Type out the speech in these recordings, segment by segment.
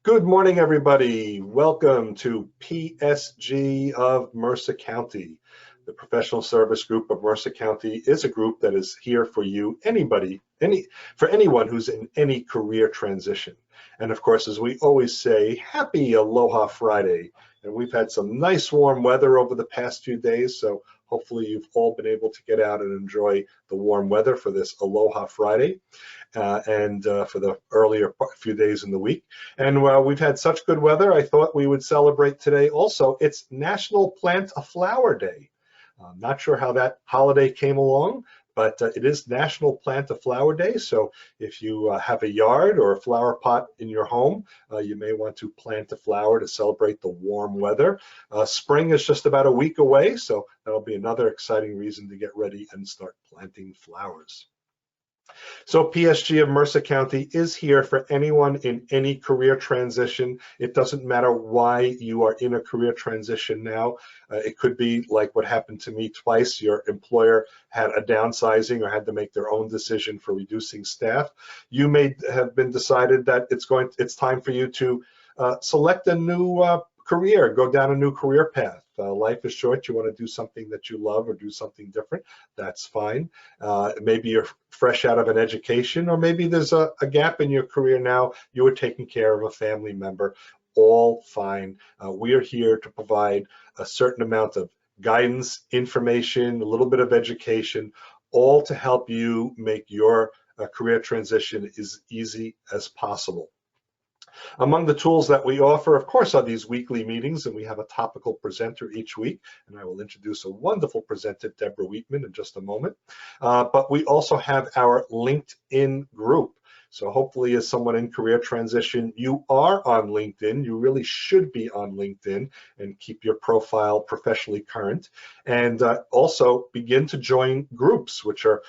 Good morning, everybody. Welcome to PSG of Mercer County. The Professional Service Group of Mercer County is a group that is here for you, for anyone who's in any career transition. And of course, as we always say, happy Aloha Friday. And we've had some nice warm weather over the past few days, so hopefully you've all been able to get out and enjoy the warm weather for this Aloha Friday and for the earlier few days in the week. And while we've had such good weather, I thought we would celebrate today also. It's National Plant a Flower Day. I'm not sure how that holiday came along, but it is National Plant a Flower Day. So if you have a yard or a flower pot in your home, you may want to plant a flower to celebrate the warm weather. Spring is just about a week away, so that'll be another exciting reason to get ready and start planting flowers. So PSG of Mercer County is here for anyone in any career transition. It doesn't matter why you are in a career transition now. It could be like what happened to me twice. Your employer had a downsizing or had to make their own decision for reducing staff. You may have been decided that it's time for you to select a new career, go down a new career path. Life is short. You want to do something that you love or do something different. That's fine. Maybe you're fresh out of an education, or maybe there's a gap in your career now. You are taking care of a family member. All fine. We are here to provide a certain amount of guidance, information, a little bit of education, all to help you make your career transition as easy as possible. Among the tools that we offer, of course, are these weekly meetings, and we have a topical presenter each week, and I will introduce a wonderful presenter, Debra Wheatman, in just a moment. But we also have our LinkedIn group. So hopefully, as someone in career transition, you are on LinkedIn. You really should be on LinkedIn and keep your profile professionally current. And also begin to join groups, which are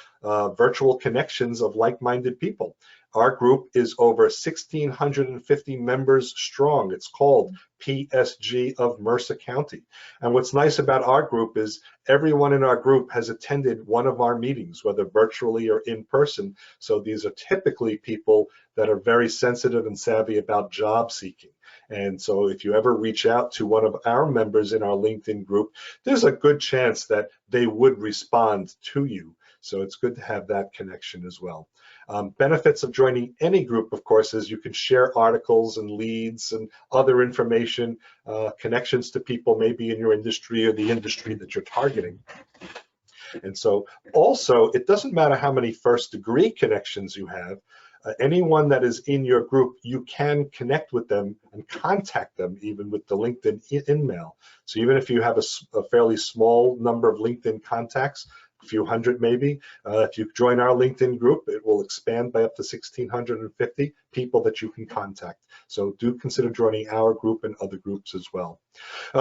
virtual connections of like-minded people. Our group is over 1,650 members strong. It's called PSG of Mercer County. And what's nice about our group is everyone in our group has attended one of our meetings, whether virtually or in person. So these are typically people that are very sensitive and savvy about job seeking. And so if you ever reach out to one of our members in our LinkedIn group, there's a good chance that they would respond to you. So it's good to have that connection as well. Benefits of joining any group, of course, is you can share articles and leads and other information, connections to people maybe in your industry or the industry that you're targeting. And so also, it doesn't matter how many first degree connections you have. Anyone that is in your group, you can connect with them and contact them even with the LinkedIn email. So even if you have a fairly small number of LinkedIn contacts, a few hundred maybe, if you join our LinkedIn group, it will expand by up to 1,650 people that you can contact. So do consider joining our group and other groups as well.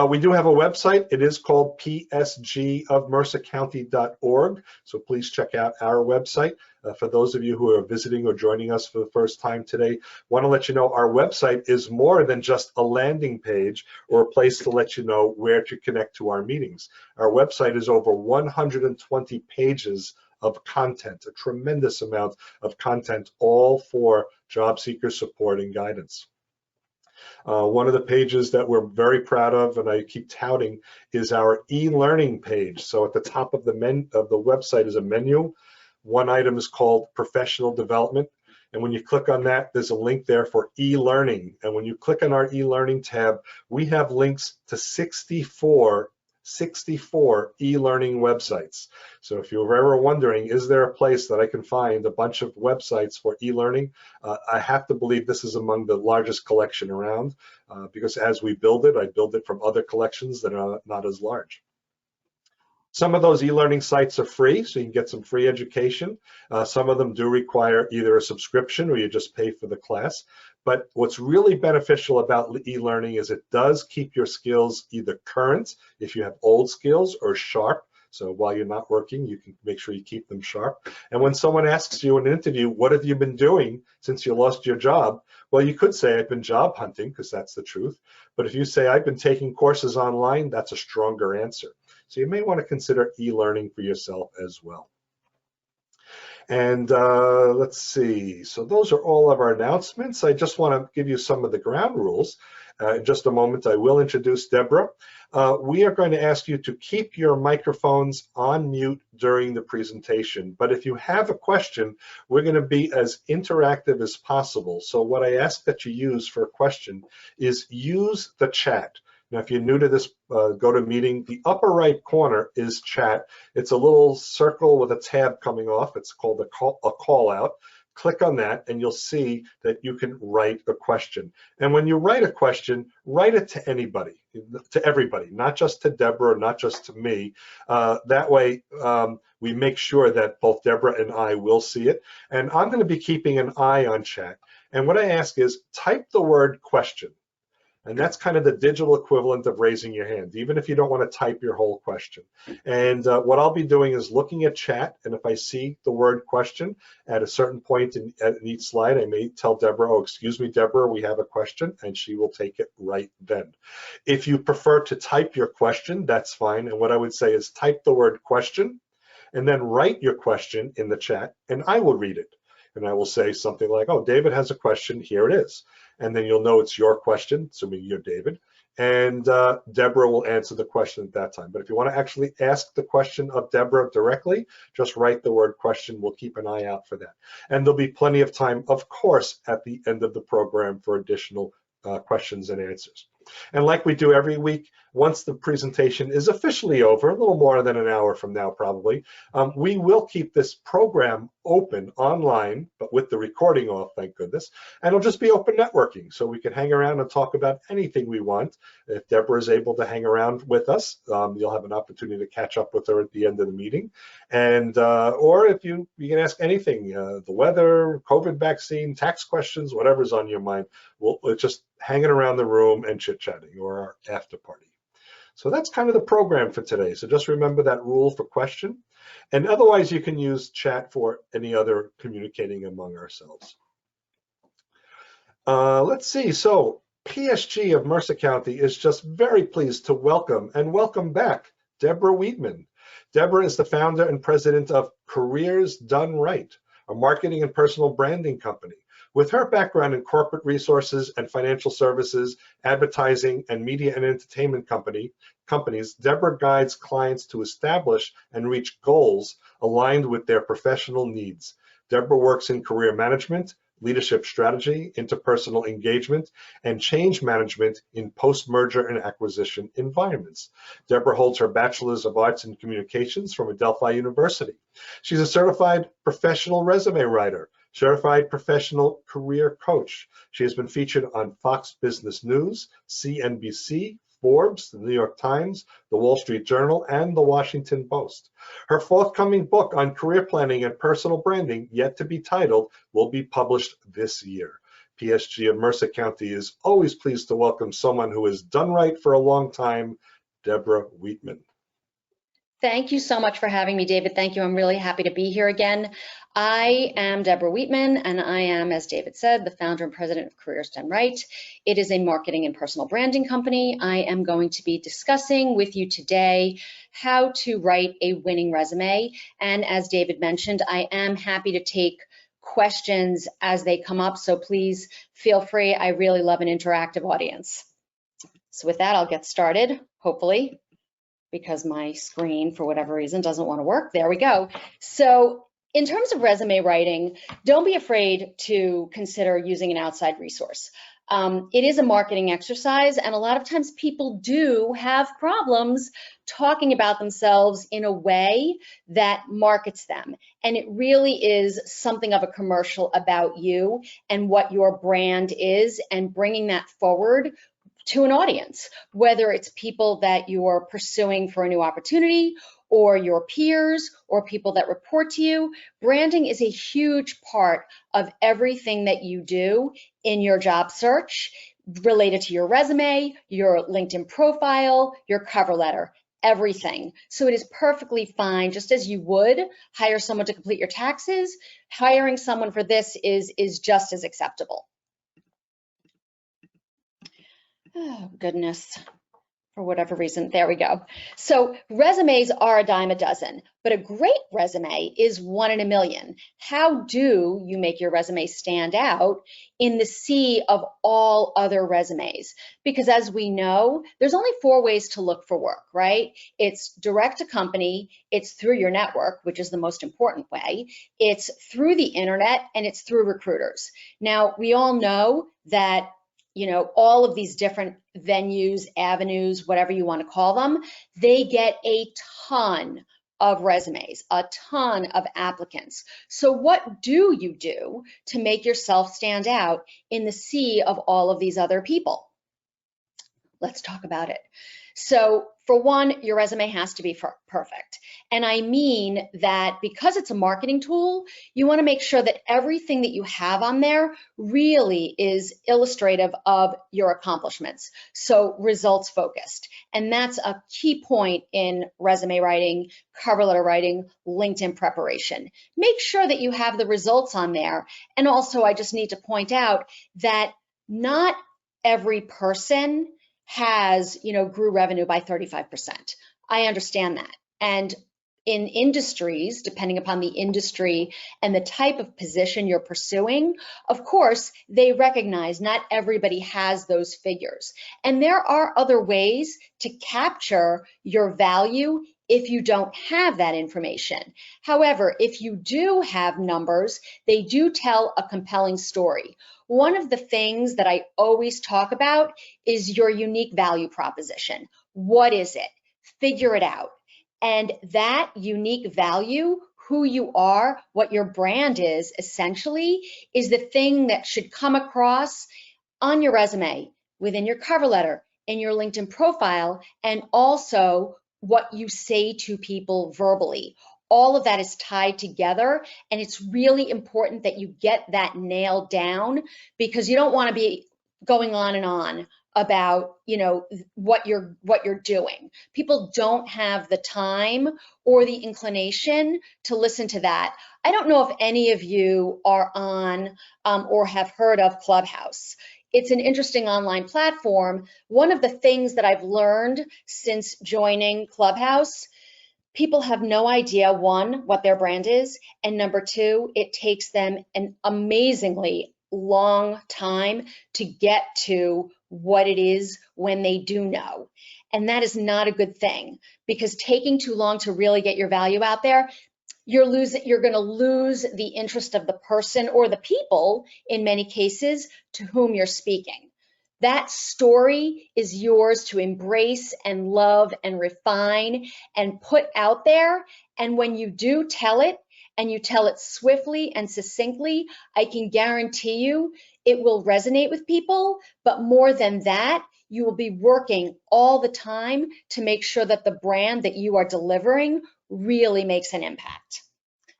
We do have a website. It is called psgofmercercounty.org. So please check out our website. For those of you who are visiting or joining us for the first time today, want to let you know our website is more than just a landing page or a place to let you know where to connect to our meetings. Our website is over 120 pages of content, a tremendous amount of content, all for job seeker support and guidance. One of the pages that we're very proud of, and I keep touting, is our e-learning page. So at the top of the website is a menu. One item is called professional development. And when you click on that, there's a link there for e-learning. And when you click on our e-learning tab, we have links to 64 e-learning websites. So if you're ever wondering, is there a place that I can find a bunch of websites for e-learning? I have to believe this is among the largest collection around because as we build it, I build it from other collections that are not as large. Some of those e-learning sites are free, so you can get some free education. Some of them do require either a subscription or you just pay for the class. But what's really beneficial about e-learning is it does keep your skills either current, if you have old skills, or sharp. So while you're not working, you can make sure you keep them sharp. And when someone asks you in an interview, what have you been doing since you lost your job? Well, you could say I've been job hunting, because that's the truth. But if you say I've been taking courses online, that's a stronger answer. So you may want to consider e-learning for yourself as well. And let's see, so those are all of our announcements. I just want to give you some of the ground rules. In just a moment, I will introduce Debra. We are going to ask you to keep your microphones on mute during the presentation, but if you have a question, we're going to be as interactive as possible. So what I ask that you use for a question is use the chat. Now, if you're new to this GoToMeeting, the upper right corner is chat. It's a little circle with a tab coming off. It's called a call out. Click on that and you'll see that you can write a question. And when you write a question, write it to anybody, to everybody, not just to Debra, not just to me. That way we make sure that both Debra and I will see it. And I'm going to be keeping an eye on chat. And what I ask is type the word question. And that's kind of the digital equivalent of raising your hand, even if you don't want to type your whole question. And what I'll be doing is looking at chat, and if I see the word question at a certain point in each slide, I may tell Debra, oh, excuse me, Debra, we have a question, and she will take it right then. If you prefer to type your question, that's fine. And what I would say is type the word question, and then write your question in the chat, and I will read it. And I will say something like, oh, David has a question, here it is. And then you'll know it's your question, assuming you're David, and Debra will answer the question at that time. But if you want to actually ask the question of Debra directly, just write the word question. We'll keep an eye out for that. And there'll be plenty of time, of course, at the end of the program for additional questions and answers. And like we do every week, once the presentation is officially over, a little more than an hour from now probably, we will keep this program open online, but with the recording off, thank goodness, and it'll just be open networking, so we can hang around and talk about anything we want. If Debra is able to hang around with us, you'll have an opportunity to catch up with her at the end of the meeting. And or if you can ask anything, the weather, COVID vaccine, tax questions, whatever's on your mind, we'll just hanging around the room and chit-chatting, or our after party. So that's kind of the program for today. So just remember that rule for question. And otherwise, you can use chat for any other communicating among ourselves. Let's see. So PSG of Mercer County is just very pleased to welcome back Debra Wheatman. Debra is the founder and president of Careers Done Right, a marketing and personal branding company. With her background in corporate resources and financial services, advertising, and media and entertainment companies, Debra guides clients to establish and reach goals aligned with their professional needs. Debra works in career management, leadership strategy, interpersonal engagement, and change management in post-merger and acquisition environments. Debra holds her Bachelor's of Arts in Communications from Adelphi University. She's a certified professional resume writer, certified professional career coach. She has been featured on Fox Business News, CNBC, Forbes, the New York Times, the Wall Street Journal, and the Washington Post. Her forthcoming book on career planning and personal branding, yet to be titled, will be published this year. PSG of Mercer County is always pleased to welcome someone who has done right for a long time, Debra Wheatman. Thank you so much for having me, David. Thank you. I'm really happy to be here again. I am Debra Wheatman, and I am, as David said, the founder and president of Careers Done Right. It is a marketing and personal branding company. I am going to be discussing with you today how to write a winning resume. And as David mentioned, I am happy to take questions as they come up, so please feel free. I really love an interactive audience. So with that, I'll get started, hopefully, because my screen, for whatever reason, doesn't want to work. There we go. So in terms of resume writing, don't be afraid to consider using an outside resource. It is a marketing exercise, and a lot of times people do have problems talking about themselves in a way that markets them. And it really is something of a commercial about you and what your brand is, and bringing that forward to an audience, whether it's people that you're pursuing for a new opportunity, or your peers, or people that report to you. Branding is a huge part of everything that you do in your job search, related to your resume, your LinkedIn profile, your cover letter, everything. So it is perfectly fine, just as you would hire someone to complete your taxes, hiring someone for this is just as acceptable. Oh, goodness. for whatever reason. There we go. So resumes are a dime a dozen, but a great resume is 1 in a million. How do you make your resume stand out in the sea of all other resumes? Because as we know, there's only 4 ways to look for work, right? It's direct to company, it's through your network, which is the most important way, it's through the internet, and it's through recruiters. Now, we all know that all of these different venues, avenues, whatever you want to call them, they get a ton of resumes, a ton of applicants. So what do you do to make yourself stand out in the sea of all of these other people? Let's talk about it. So for one, your resume has to be perfect. And I mean that because it's a marketing tool, you want to make sure that everything that you have on there really is illustrative of your accomplishments. So results focused. And that's a key point in resume writing, cover letter writing, LinkedIn preparation. Make sure that you have the results on there. And also, I just need to point out that not every person grew revenue by 35%. I understand that. And in industries, depending upon the industry and the type of position you're pursuing, of course, they recognize not everybody has those figures. And there are other ways to capture your value if you don't have that information. However, if you do have numbers, they do tell a compelling story. One of the things that I always talk about is your unique value proposition. What is it? Figure it out. And that unique value, who you are, what your brand is, essentially, is the thing that should come across on your resume, within your cover letter, in your LinkedIn profile, and also what you say to people verbally. All of that is tied together, and it's really important that you get that nailed down, because you don't want to be going on and on about what you're doing. People don't have the time or the inclination to listen to that. I don't know if any of you are on or have heard of Clubhouse. It's an interesting online platform. One of the things that I've learned since joining Clubhouse, people have no idea, one, what their brand is, and number two, it takes them an amazingly long time to get to what it is when they do know. And that is not a good thing, because taking too long to really get your value out there, you're going to lose the interest of the person or the people, in many cases, to whom you're speaking. That story is yours to embrace and love and refine and put out there. And when you do tell it, and you tell it swiftly and succinctly, I can guarantee you it will resonate with people. But more than that, you will be working all the time to make sure that the brand that you are delivering really makes an impact.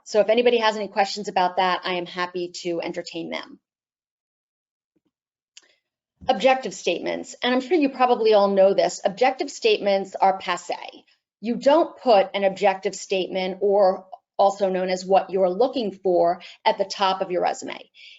So if anybody has any questions about that, I am happy to entertain them. Objective statements, and I'm sure you probably all know this, objective statements are passé. You don't put an objective statement, or also known as what you're looking for, at the top of your resume.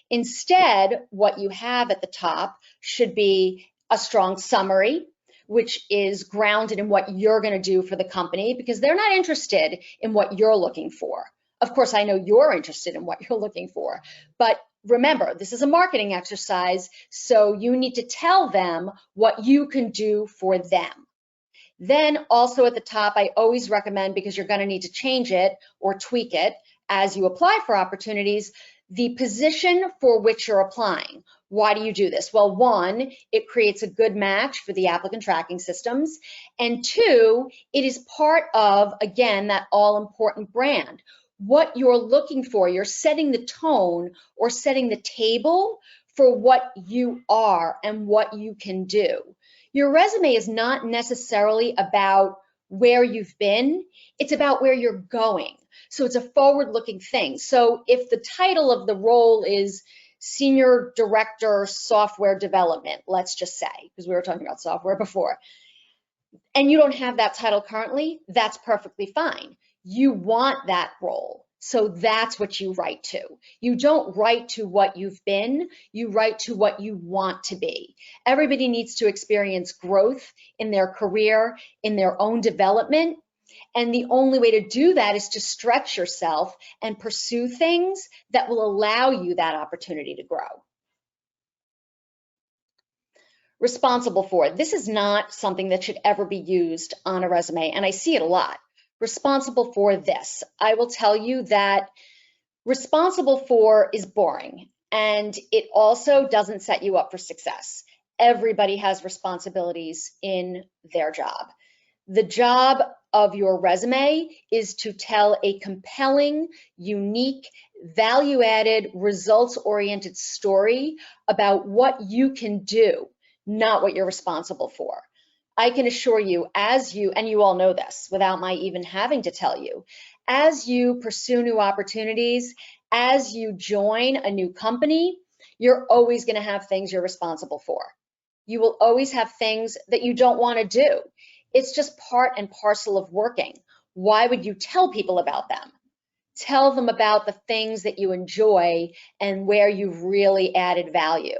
Instead, what you have at the top should be a strong summary, which is grounded in what you're going to do for the company, because they're not interested in what you're looking for. Of course, I know you're interested in what you're looking for, but remember, this is a marketing exercise, so you need to tell them what you can do for them. Then also at the top, I always recommend, because you're going to need to change it or tweak it as you apply for opportunities, the position for which you're applying. Why do you do this? Well, one, it creates a good match for the applicant tracking systems. And two, it is part of, again, that all-important brand. What you're looking for, you're setting the tone or setting the table for what you are and what you can do. Your resume is not necessarily about where you've been, it's about where you're going. So it's a forward-looking thing. So if the title of the role is Senior Director Software Development, let's just say, because we were talking about software before, and you don't have that title currently, that's perfectly fine. You want that role. So that's what you write to. You don't write to what you've been, you write to what you want to be. Everybody needs to experience growth in their career, in their own development. And the only way to do that is to stretch yourself and pursue things that will allow you that opportunity to grow. Responsible for. This is not something that should ever be used on a resume, and I see it a lot. Responsible for this. I will tell you that responsible for is boring, and it also doesn't set you up for success. Everybody has responsibilities in their job. The job of your resume is to tell a compelling, unique, value-added, results-oriented story about what you can do, not what you're responsible for. I can assure you, and you all know this without my even having to tell you, as you pursue new opportunities, as you join a new company, you're always going to have things you're responsible for. You will always have things that you don't want to do. It's just part and parcel of working. Why would you tell people about them? Tell them about the things that you enjoy and where you've really added value.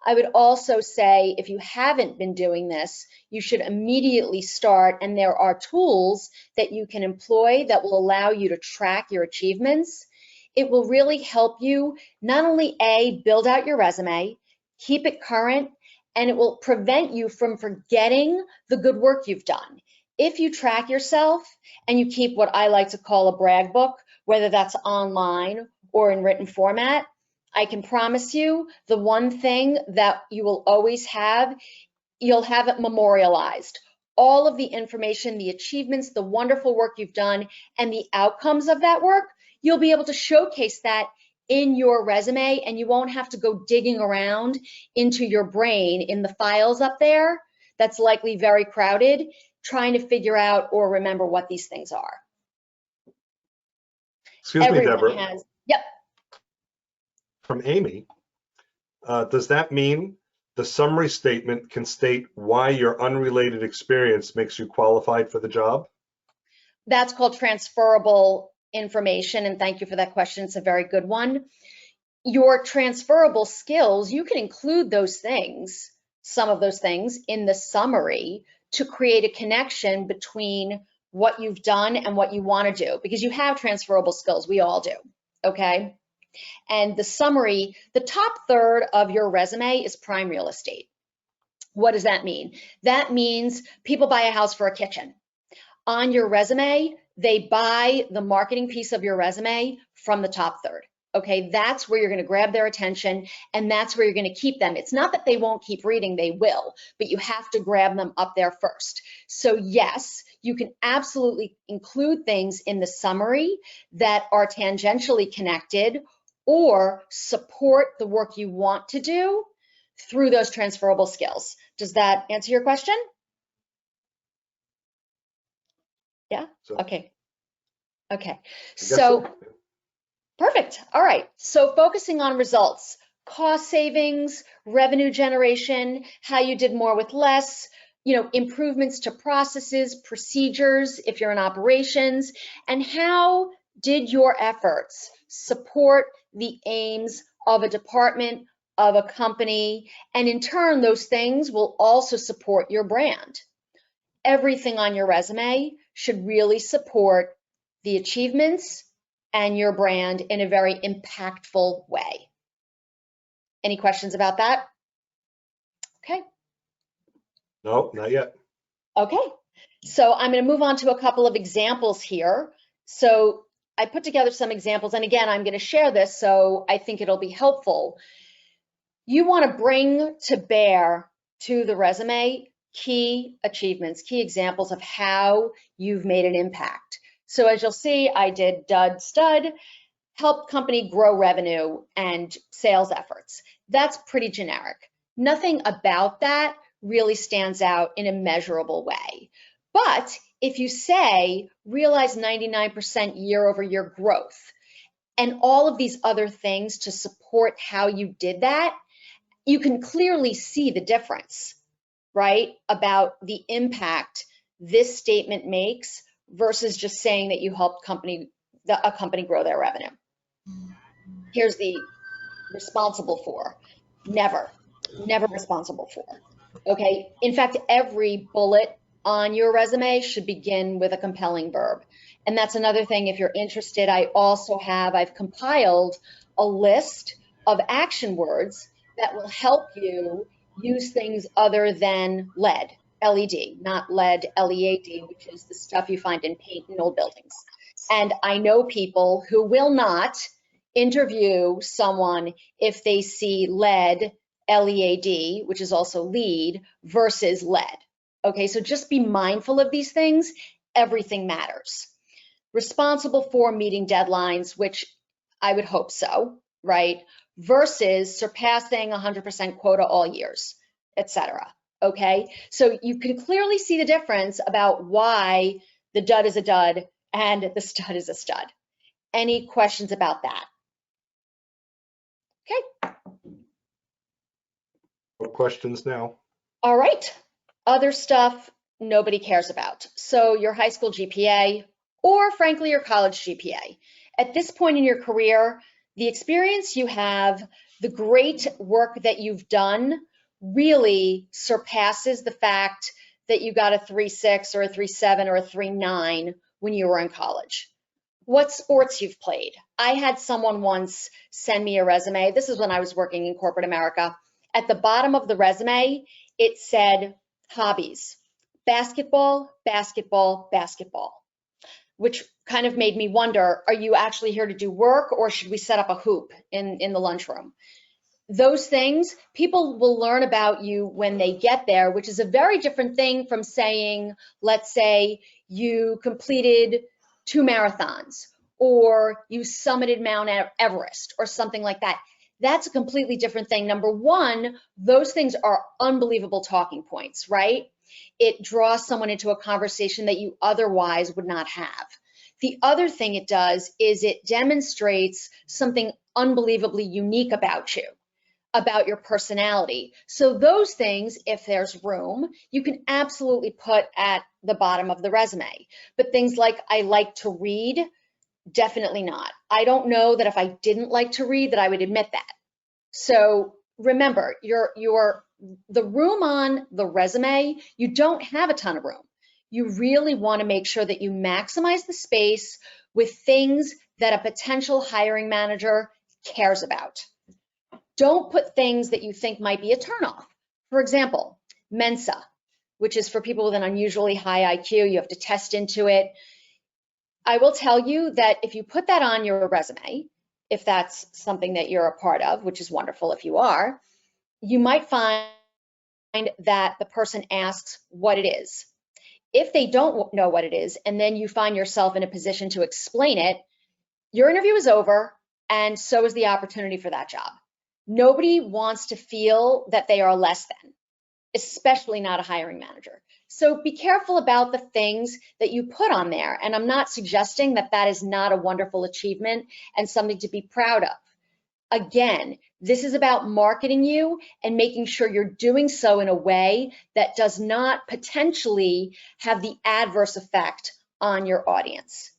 I would also say if you haven't been doing this, you should immediately start, and there are tools that you can employ that will allow you to track your achievements. It will really help you not only build out your resume, keep it current, and it will prevent you from forgetting the good work you've done. If you track yourself and you keep what I like to call a brag book, whether that's online or in written format, I can promise you the one thing that you will always have, you'll have it memorialized. All of the information, the achievements, the wonderful work you've done, and the outcomes of that work, you'll be able to showcase that in your resume, and you won't have to go digging around into your brain in the files up there that's likely very crowded, trying to figure out or remember what these things are. Excuse me, Deborah. Yep. From Amy, does that mean the summary statement can state why your unrelated experience makes you qualified for the job? That's called transferable information, and thank you for that question. It's a very good one. Your transferable skills, you can include those things, some of those things, in the summary to create a connection between what you've done and what you want to do, because you have transferable skills. We all do, okay? And the summary, the top third of your resume is prime real estate. What does that mean? That means people buy a house for a kitchen. On your resume, they buy the marketing piece of your resume from the top third. Okay, that's where you're going to grab their attention, and that's where you're going to keep them. It's not that they won't keep reading, they will, but you have to grab them up there first. So yes, you can absolutely include things in the summary that are tangentially connected or support the work you want to do through those transferable skills. Does that answer your question? Yeah? Okay. Okay. So perfect. All right. So focusing on results, cost savings, revenue generation, how you did more with less, improvements to processes, procedures, if you're in operations, and how did your efforts support the aims of a department, of a company, and in turn, those things will also support your brand. Everything on your resume should really support the achievements and your brand in a very impactful way. Any questions about that? Okay. No, not yet. Okay. So I'm going to move on to a couple of examples here. So I put together some examples, and again, I'm going to share this, so I think it'll be helpful. You want to bring to bear to the resume key achievements, key examples of how you've made an impact. So as you'll see, I did dud stud, helped company grow revenue and sales efforts. That's pretty generic. Nothing about that really stands out in a measurable way. But if you say realize 99% year-over-year growth and all of these other things to support how you did that, you can clearly see the difference, right? About the impact this statement makes versus just saying that you helped company a company grow their revenue. Here's the responsible for. Never responsible for. Okay. In fact, every bullet on your resume should begin with a compelling verb. And that's another thing. If you're interested, I've compiled a list of action words that will help you use things other than lead, LED, not lead, LEAD, which is the stuff you find in paint in old buildings. And I know people who will not interview someone if they see lead, LEAD, which is also lead, versus lead. Okay, so just be mindful of these things. Everything matters. Responsible for meeting deadlines, which I would hope so, right? Versus surpassing 100% quota all years, etc. Okay, so you can clearly see the difference about why the dud is a dud and the stud is a stud. Any questions about that? Okay. No questions now. All right. Other stuff nobody cares about. So your high school GPA, or frankly, your college GPA. At this point in your career, the experience you have, the great work that you've done really surpasses the fact that you got a 3.6 or a 3.7 or a 3.9 when you were in college. What sports you've played. I had someone once send me a resume. This is when I was working in corporate America. At the bottom of the resume, it said hobbies, basketball, basketball, basketball, which kind of made me wonder, are you actually here to do work, or should we set up a hoop in the lunchroom? Those things, people will learn about you when they get there, which is a very different thing from saying, let's say you completed 2 marathons, or you summited Mount Everest, or something like that. That's a completely different thing. Number one, those things are unbelievable talking points, right? It draws someone into a conversation that you otherwise would not have. The other thing it does is it demonstrates something unbelievably unique about you, about your personality. So those things, if there's room, you can absolutely put at the bottom of the resume. But things like, I like to read, definitely not. I don't know that if I didn't like to read that I would admit that. So remember, the room on the resume, you don't have a ton of room. You really want to make sure that you maximize the space with things that a potential hiring manager cares about. Don't put things that you think might be a turnoff. For example, Mensa, which is for people with an unusually high IQ. You have to test into it. I will tell you that if you put that on your resume, if that's something that you're a part of, which is wonderful if you are, you might find that the person asks what it is. If they don't know what it is, and then you find yourself in a position to explain it, your interview is over, and so is the opportunity for that job. Nobody wants to feel that they are less than, especially not a hiring manager. So be careful about the things that you put on there. And I'm not suggesting that that is not a wonderful achievement and something to be proud of. Again, this is about marketing you and making sure you're doing so in a way that does not potentially have the adverse effect on your audience.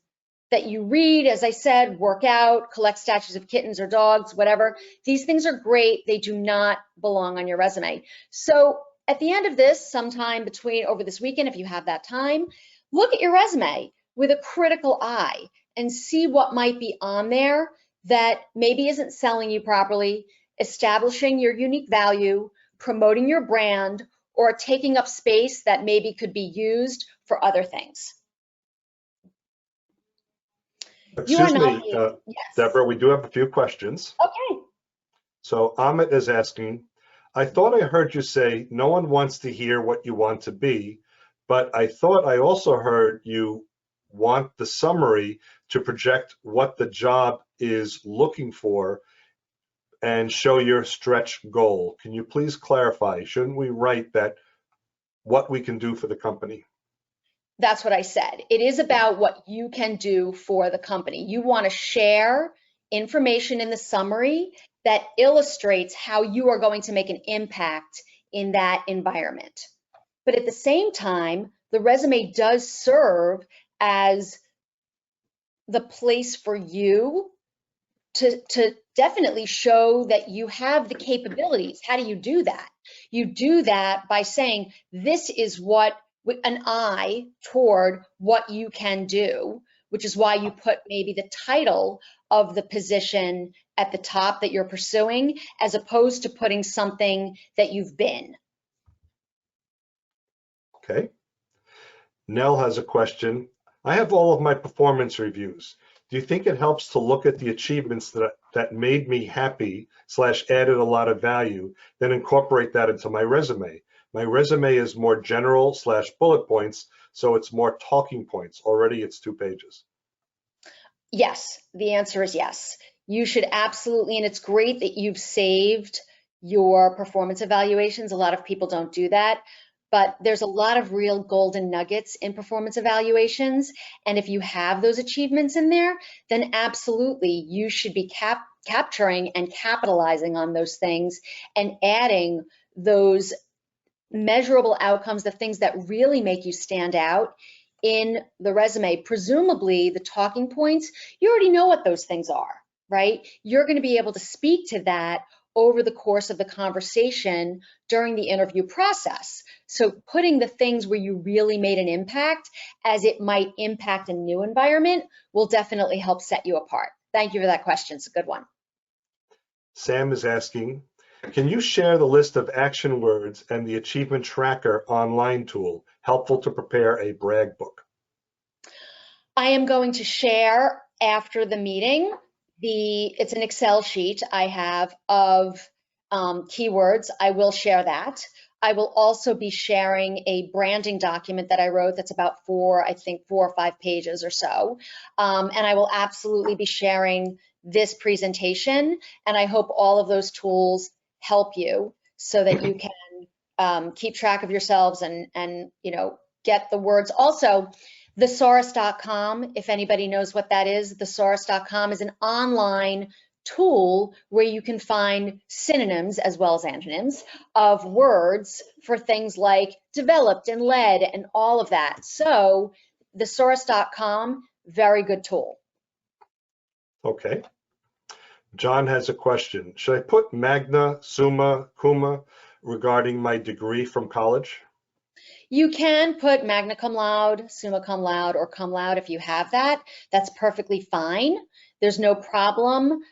That you read, as I said, work out, collect statues of kittens or dogs, whatever. These things are great. They do not belong on your resume. So at the end of this, sometime over this weekend, if you have that time, look at your resume with a critical eye and see what might be on there that maybe isn't selling you properly, establishing your unique value, promoting your brand, or taking up space that maybe could be used for other things. Excuse me, yes. Deborah, we do have a few questions. Okay. So Amit is asking, I thought I heard you say no one wants to hear what you want to be, but I thought I also heard you want the summary to project what the job is looking for and show your stretch goal. Can you please clarify? Shouldn't we write that what we can do for the company? That's what I said. It is about what you can do for the company. You want to share information in the summary that illustrates how you are going to make an impact in that environment. But at the same time, the resume does serve as the place for you to definitely show that you have the capabilities. How do you do that? You do that by saying, this is what, with an eye toward what you can do, which is why you put maybe the title of the position at the top that you're pursuing, as opposed to putting something that you've been. Okay. Nell has a question. I have all of my performance reviews. Do you think it helps to look at the achievements that made me happy / added a lot of value, then incorporate that into my resume? My resume is more general / bullet points, so it's more talking points. Already it's 2 pages. Yes, the answer is yes. You should absolutely, and it's great that you've saved your performance evaluations. A lot of people don't do that, but there's a lot of real golden nuggets in performance evaluations. And if you have those achievements in there, then absolutely you should be capturing and capitalizing on those things and adding those measurable outcomes, the things that really make you stand out in the resume. Presumably the talking points, you already know what those things are, right? You're going to be able to speak to that over the course of the conversation during the interview process. So putting the things where you really made an impact as it might impact a new environment will definitely help set you apart. Thank you for that question. It's a good one. Sam is asking, can you share the list of action words and the achievement tracker online tool helpful to prepare a brag book? I am going to share after the meeting, it's an Excel sheet I have of keywords. I will share that. I will also be sharing a branding document that I wrote that's about I think 4 or 5 pages or so. And I will absolutely be sharing this presentation. And I hope all of those tools help you so that you can keep track of yourselves and get the words. Also, Thesaurus.com, if anybody knows what that is, Thesaurus.com is an online tool where you can find synonyms as well as antonyms of words for things like developed and led and all of that. So Thesaurus.com, very good tool. Okay. John has a question. Should I put magna, summa, cum regarding my degree from college? You can put magna cum laude, summa cum laude, or cum laude if you have that. That's perfectly fine. There's no problem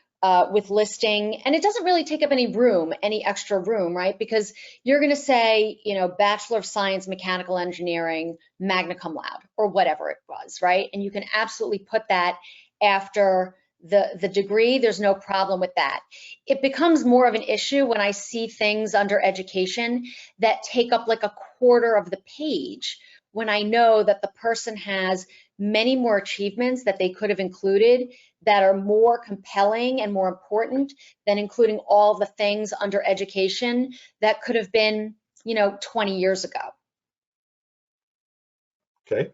with listing, and it doesn't really take up any extra room, right? Because you're going to say, Bachelor of Science, Mechanical Engineering, magna cum laude, or whatever it was, right? And you can absolutely put that after the degree. There's no problem with that. It becomes more of an issue when I see things under education that take up like a quarter of the page, when I know that the person has many more achievements that they could have included that are more compelling and more important than including all the things under education that could have been, 20 years ago. Okay.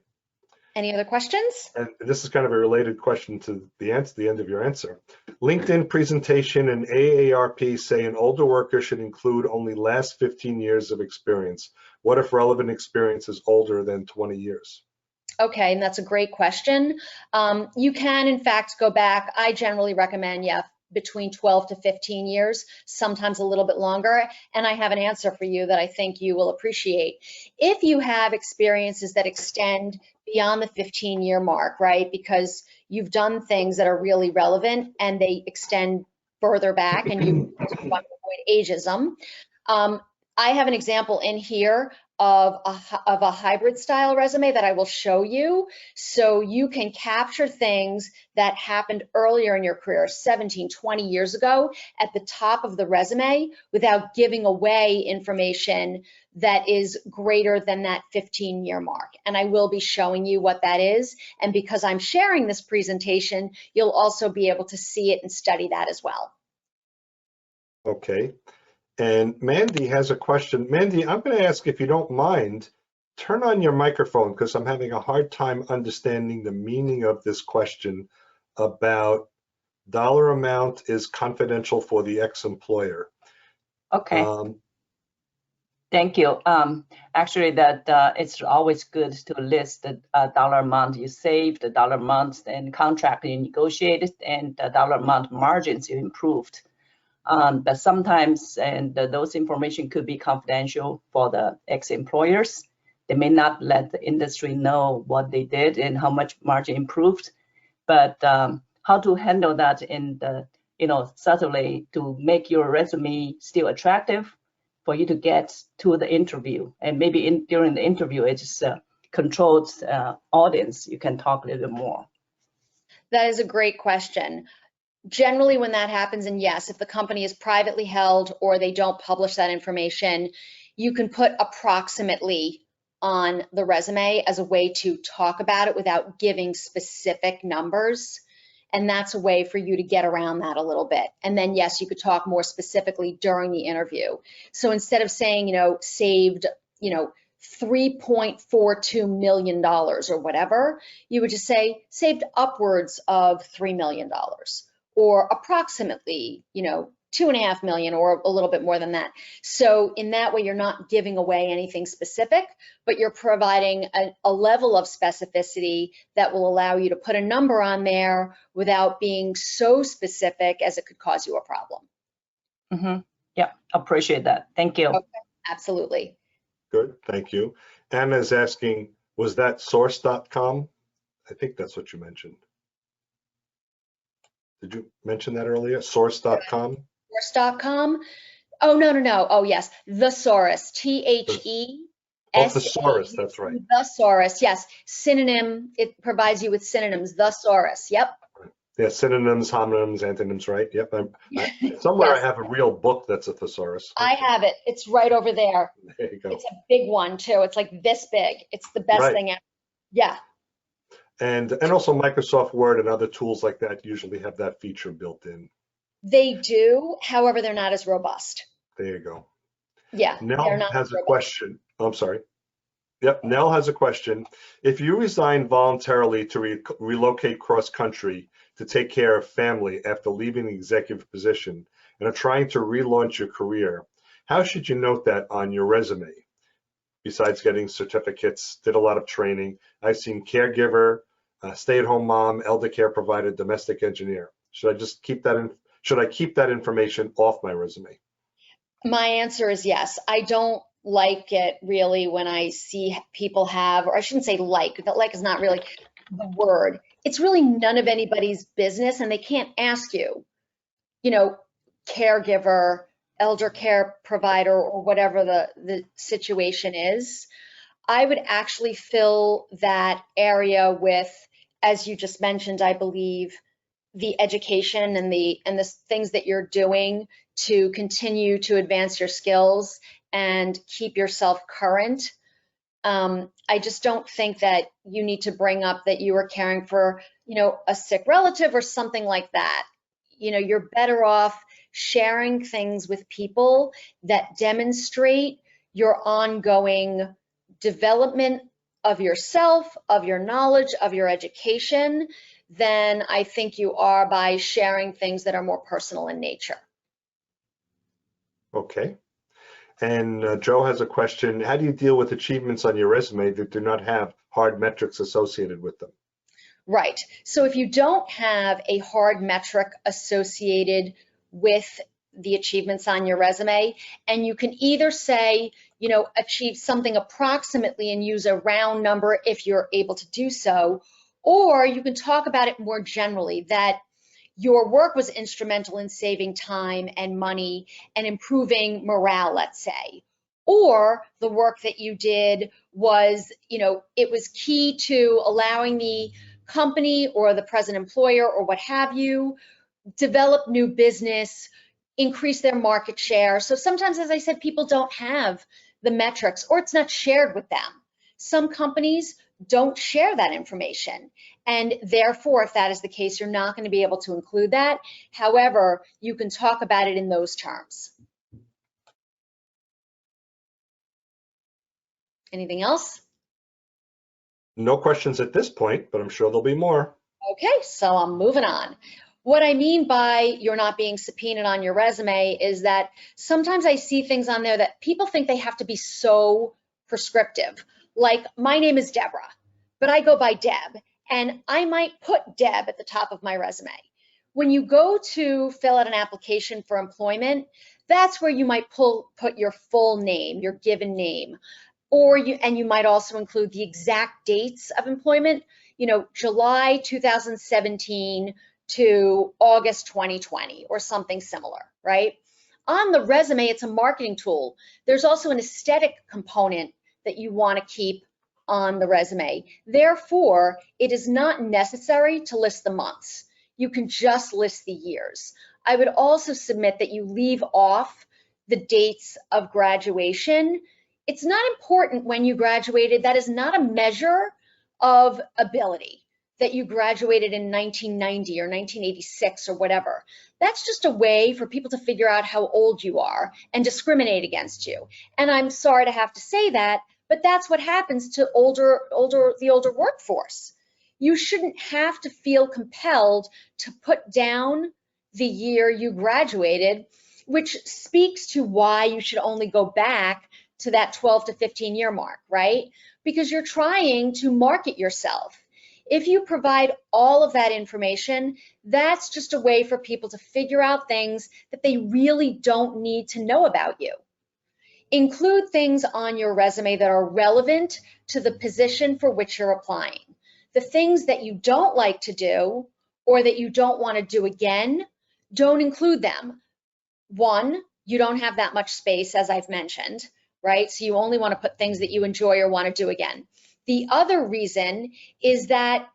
Any other questions? And this is kind of a related question to the end of your answer. LinkedIn presentation and AARP say an older worker should include only last 15 years of experience. What if relevant experience is older than 20 years? Okay, and that's a great question. You can, in fact, go back. I generally recommend, between 12 to 15 years, sometimes a little bit longer. And I have an answer for you that I think you will appreciate. If you have experiences that extend beyond the 15-year mark, right, because you've done things that are really relevant and they extend further back and you want to avoid ageism, I have an example in here of a hybrid style resume that I will show you, so you can capture things that happened earlier in your career, 17, 20 years ago, at the top of the resume without giving away information that is greater than that 15-year mark. And I will be showing you what that is. And because I'm sharing this presentation, you'll also be able to see it and study that as well. Okay. And Mandy has a question. Mandy, I'm going to ask, if you don't mind, turn on your microphone because I'm having a hard time understanding the meaning of this question about dollar amount is confidential for the ex-employer. Okay. Thank you. Actually, it's always good to list the dollar amount you saved, the dollar amount and contract you negotiated, and the dollar amount margins you improved. But sometimes, those information could be confidential for the ex-employers. They may not let the industry know what they did and how much margin improved. But how to handle that in the, subtly to make your resume still attractive for you to get to the interview. And maybe during the interview, it's a controlled audience. You can talk a little bit more. That is a great question. Generally, when that happens, and yes, if the company is privately held or they don't publish that information, you can put approximately on the resume as a way to talk about it without giving specific numbers. And that's a way for you to get around that a little bit. And then, yes, you could talk more specifically during the interview. So instead of saying, saved, $3.42 million or whatever, you would just say saved upwards of $3 million. Or approximately, 2.5 million or a little bit more than that. So in that way, you're not giving away anything specific, but you're providing a level of specificity that will allow you to put a number on there without being so specific as it could cause you a problem. Mm-hmm. Yeah, appreciate that. Thank you. Okay, absolutely. Good, thank you. Anna's asking, was that source.com? I think that's what you mentioned. Did you mention that earlier? Source.com? Source.com? Oh, no. Oh, yes. Thesaurus. THESAURUS. Oh, Thesaurus, that's right. Thesaurus, yes. Synonym, it provides you with synonyms. Thesaurus, yep. Yeah, synonyms, homonyms, antonyms, right? Yep. Somewhere yes. I have a real book that's a thesaurus. I have it. It's right over there. There you go. It's a big one, too. It's like this big. It's the best thing ever. Yeah. And also Microsoft Word and other tools like that usually have that feature built in. They do, however, they're not as robust. There you go. Yeah. Nell has a question. Oh, I'm sorry. Yep, Nell has a question. If you resign voluntarily to relocate cross-country to take care of family after leaving the executive position and are trying to relaunch your career, how should you note that on your resume? Besides getting certificates, did a lot of training. I've seen caregiver, stay-at-home mom, elder care provider, domestic engineer. Should I just keep that in? Should I keep that information off my resume? My answer is yes. I don't like it really when I see people have, or I shouldn't say like, that like is not really the word. It's really none of anybody's business, and they can't ask you, caregiver, elder care provider, or whatever the situation is. I would actually fill that area with, as you just mentioned, I believe, the education and the things that you're doing to continue to advance your skills and keep yourself current. I just don't think that you need to bring up that you are caring for, a sick relative or something like that. You're better off sharing things with people that demonstrate your ongoing development of yourself, of your knowledge, of your education, than I think you are by sharing things that are more personal in nature. Okay. And Joe has a question. How do you deal with achievements on your resume that do not have hard metrics associated with them? Right. So if you don't have a hard metric associated with the achievements on your resume, and you can either say, achieve something approximately and use a round number if you're able to do so, or you can talk about it more generally, that your work was instrumental in saving time and money and improving morale, let's say. Or the work that you did was, it was key to allowing the company or the present employer or what have you develop new business, increase their market share. So sometimes, as I said, people don't have the metrics or it's not shared with them. Some companies don't share that information. And therefore, if that is the case, you're not going to be able to include that. However, you can talk about it in those terms. Anything else? No questions at this point, but I'm sure there'll be more. Okay, so I'm moving on. What I mean by you're not being subpoenaed on your resume is that sometimes I see things on there that people think they have to be so prescriptive. Like, my name is Debra, but I go by Deb, and I might put Deb at the top of my resume. When you go to fill out an application for employment, that's where you might put your full name, your given name, and you might also include the exact dates of employment, July 2017 to August 2020 or something similar, right? On the resume, it's a marketing tool. There's also an aesthetic component that you want to keep on the resume. Therefore, it is not necessary to list the months. You can just list the years. I would also submit that you leave off the dates of graduation. It's not important when you graduated. That is not a measure of ability, that you graduated in 1990 or 1986 or whatever. That's just a way for people to figure out how old you are and discriminate against you. And I'm sorry to have to say that, but that's what happens to the older workforce. You shouldn't have to feel compelled to put down the year you graduated, which speaks to why you should only go back to that 12 to 15 year mark, right? Because you're trying to market yourself. If you provide all of that information, that's just a way for people to figure out things that they really don't need to know about you. Include things on your resume that are relevant to the position for which you're applying. The things that you don't like to do or that you don't want to do again, don't include them. One, you don't have that much space, as I've mentioned, right? So you only want to put things that you enjoy or want to do again. The other reason is that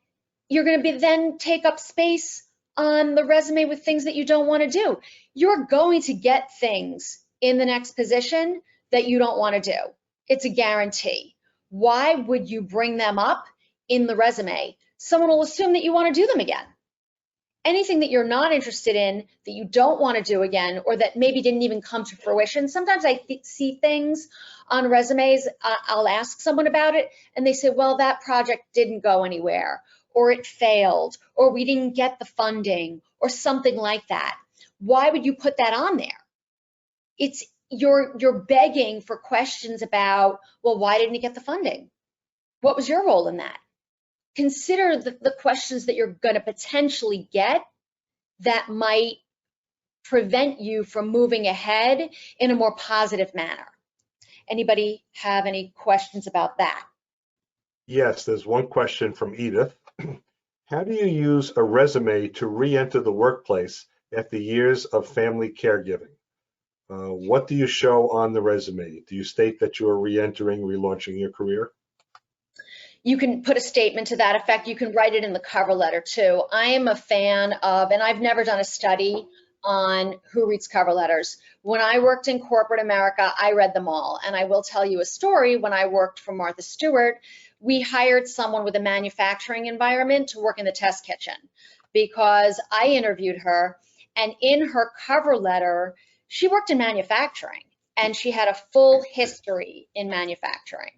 you're going to then take up space on the resume with things that you don't want to do. You're going to get things in the next position that you don't want to do. It's a guarantee. Why would you bring them up in the resume? Someone will assume that you want to do them again. Anything that you're not interested in, that you don't want to do again, or that maybe didn't even come to fruition. Sometimes I see things on resumes, I'll ask someone about it, and they say, well, that project didn't go anywhere, or it failed, or we didn't get the funding, or something like that. Why would you put that on there? You're begging for questions about, well, why didn't you get the funding? What was your role in that? Consider the questions that you're going to potentially get that might prevent you from moving ahead in a more positive manner. Anybody have any questions about that? Yes, there's one question from Edith. How do you use a resume to re-enter the workplace after years of family caregiving? What do you show on the resume? Do you state that you are re-entering, relaunching your career? You can put a statement to that effect. You can write it in the cover letter too. I am a fan of, and I've never done a study on who reads cover letters. When I worked in corporate America, I read them all. And I will tell you a story. When I worked for Martha Stewart, we hired someone with a manufacturing environment to work in the test kitchen because I interviewed her, and in her cover letter, she worked in manufacturing and she had a full history in manufacturing.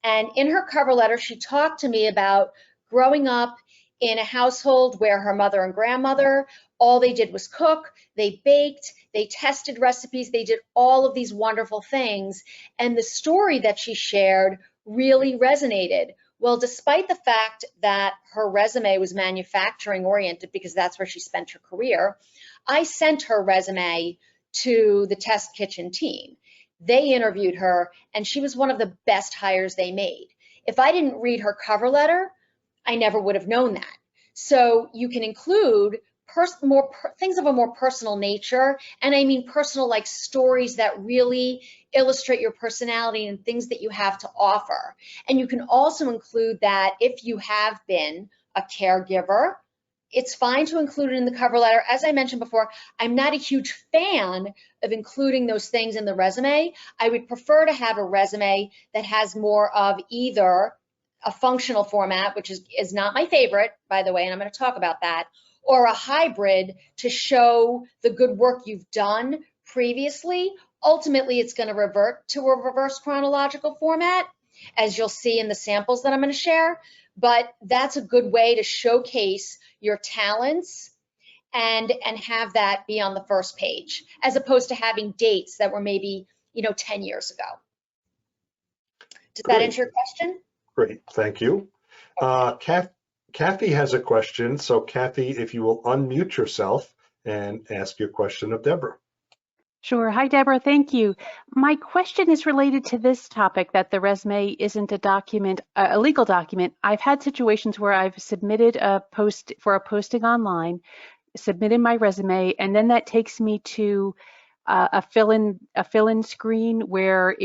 And in her cover letter, she talked to me about growing up in a household where her mother and grandmother, all they did was cook, they baked, they tested recipes, they did all of these wonderful things. And the story that she shared really resonated. Well, despite the fact that her resume was manufacturing oriented, because that's where she spent her career, I sent her resume to the test kitchen team. They interviewed her, and she was one of the best hires they made. If I didn't read her cover letter, I never would have known that. So you can include things of a more personal nature, and I mean personal, like stories that really illustrate your personality and things that you have to offer. And you can also include that if you have been a caregiver, it's fine to include it in the cover letter. As I mentioned before, I'm not a huge fan of including those things in the resume. I would prefer to have a resume that has more of either a functional format, which is not my favorite, by the way, and I'm going to talk about that, or a hybrid to show the good work you've done previously. Ultimately, it's going to revert to a reverse chronological format, as you'll see in the samples that I'm going to share. But that's a good way to showcase your talents and have that be on the first page, as opposed to having dates that were maybe, 10 years ago. Does that answer your question? Great, thank you. Kathy has a question. So Kathy, if you will unmute yourself and ask your question of Debra. Sure. Hi, Debra. Thank you. My question is related to this topic, that the resume isn't a document, a legal document. I've had situations where I've submitted a post for a posting online, submitted my resume, and then that takes me to a fill-in screen where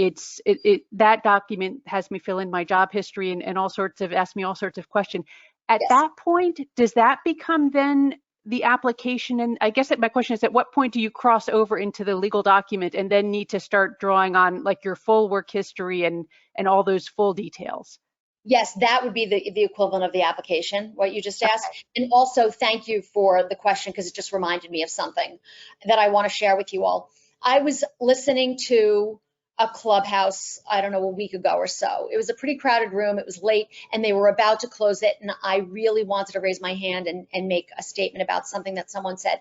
that document has me fill in my job history and ask me all sorts of questions. At that point, does that become then the application? And I guess that my question is, at what point do you cross over into the legal document and then need to start drawing on like your full work history and all those full details? Yes, that would be the equivalent of the application, what you just asked. And also, thank you for the question, because it just reminded me of something that I want to share with you all. I was listening to a Clubhouse, I don't know, a week ago or so. It was a pretty crowded room. It was late, and they were about to close it, and I really wanted to raise my hand and make a statement about something that someone said.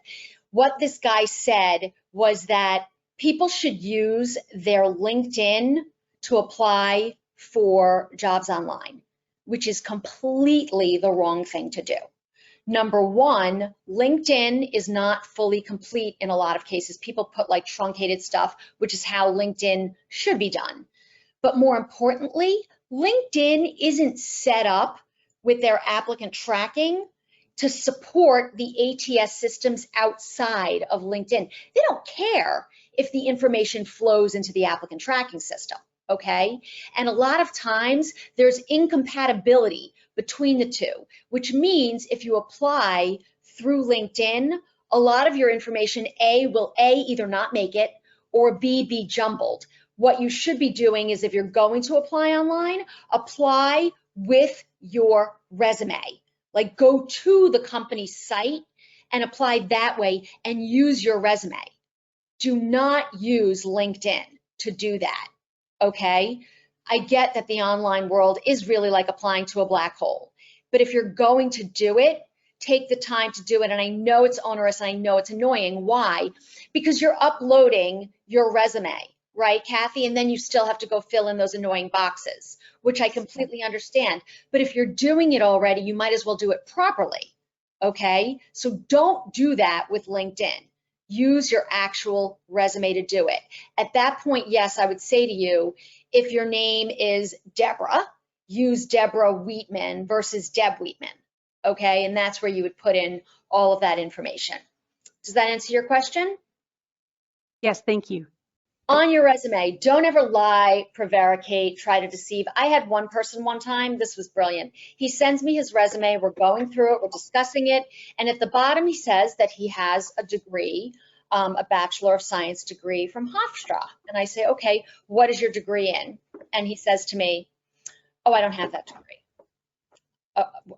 What this guy said was that people should use their LinkedIn to apply for jobs online, which is completely the wrong thing to do. Number one, LinkedIn is not fully complete in a lot of cases. People put like truncated stuff, which is how LinkedIn should be done. But more importantly, LinkedIn isn't set up with their applicant tracking to support the ATS systems outside of LinkedIn. They don't care if the information flows into the applicant tracking system. Okay, and a lot of times there's incompatibility between the two, which means if you apply through LinkedIn, a lot of your information will either not make it or B, be jumbled. What you should be doing is, if you're going to apply online, apply with your resume. Like, go to the company's site and apply that way and use your resume. Do not use LinkedIn to do that. Okay, I get that the online world is really like applying to a black hole, but if you're going to do it, take the time to do it. And I know it's onerous and I know it's annoying. Why? Because you're uploading your resume, right, Kathy? And then you still have to go fill in those annoying boxes, which I completely understand. But if you're doing it already, you might as well do it properly. Okay, so don't do that with LinkedIn. Use your actual resume to do it. At that point, yes, I would say to you, if your name is Debra, use Debra Wheatman versus Deb Wheatman, okay? And that's where you would put in all of that information. Does that answer your question? Yes, thank you. On your resume, don't ever lie, prevaricate, try to deceive. I had one person one time, this was brilliant. He sends me his resume, we're going through it, we're discussing it, and at the bottom he says that he has a degree, a Bachelor of Science degree from Hofstra. And I say, okay, what is your degree in? And he says to me, oh, I don't have that degree.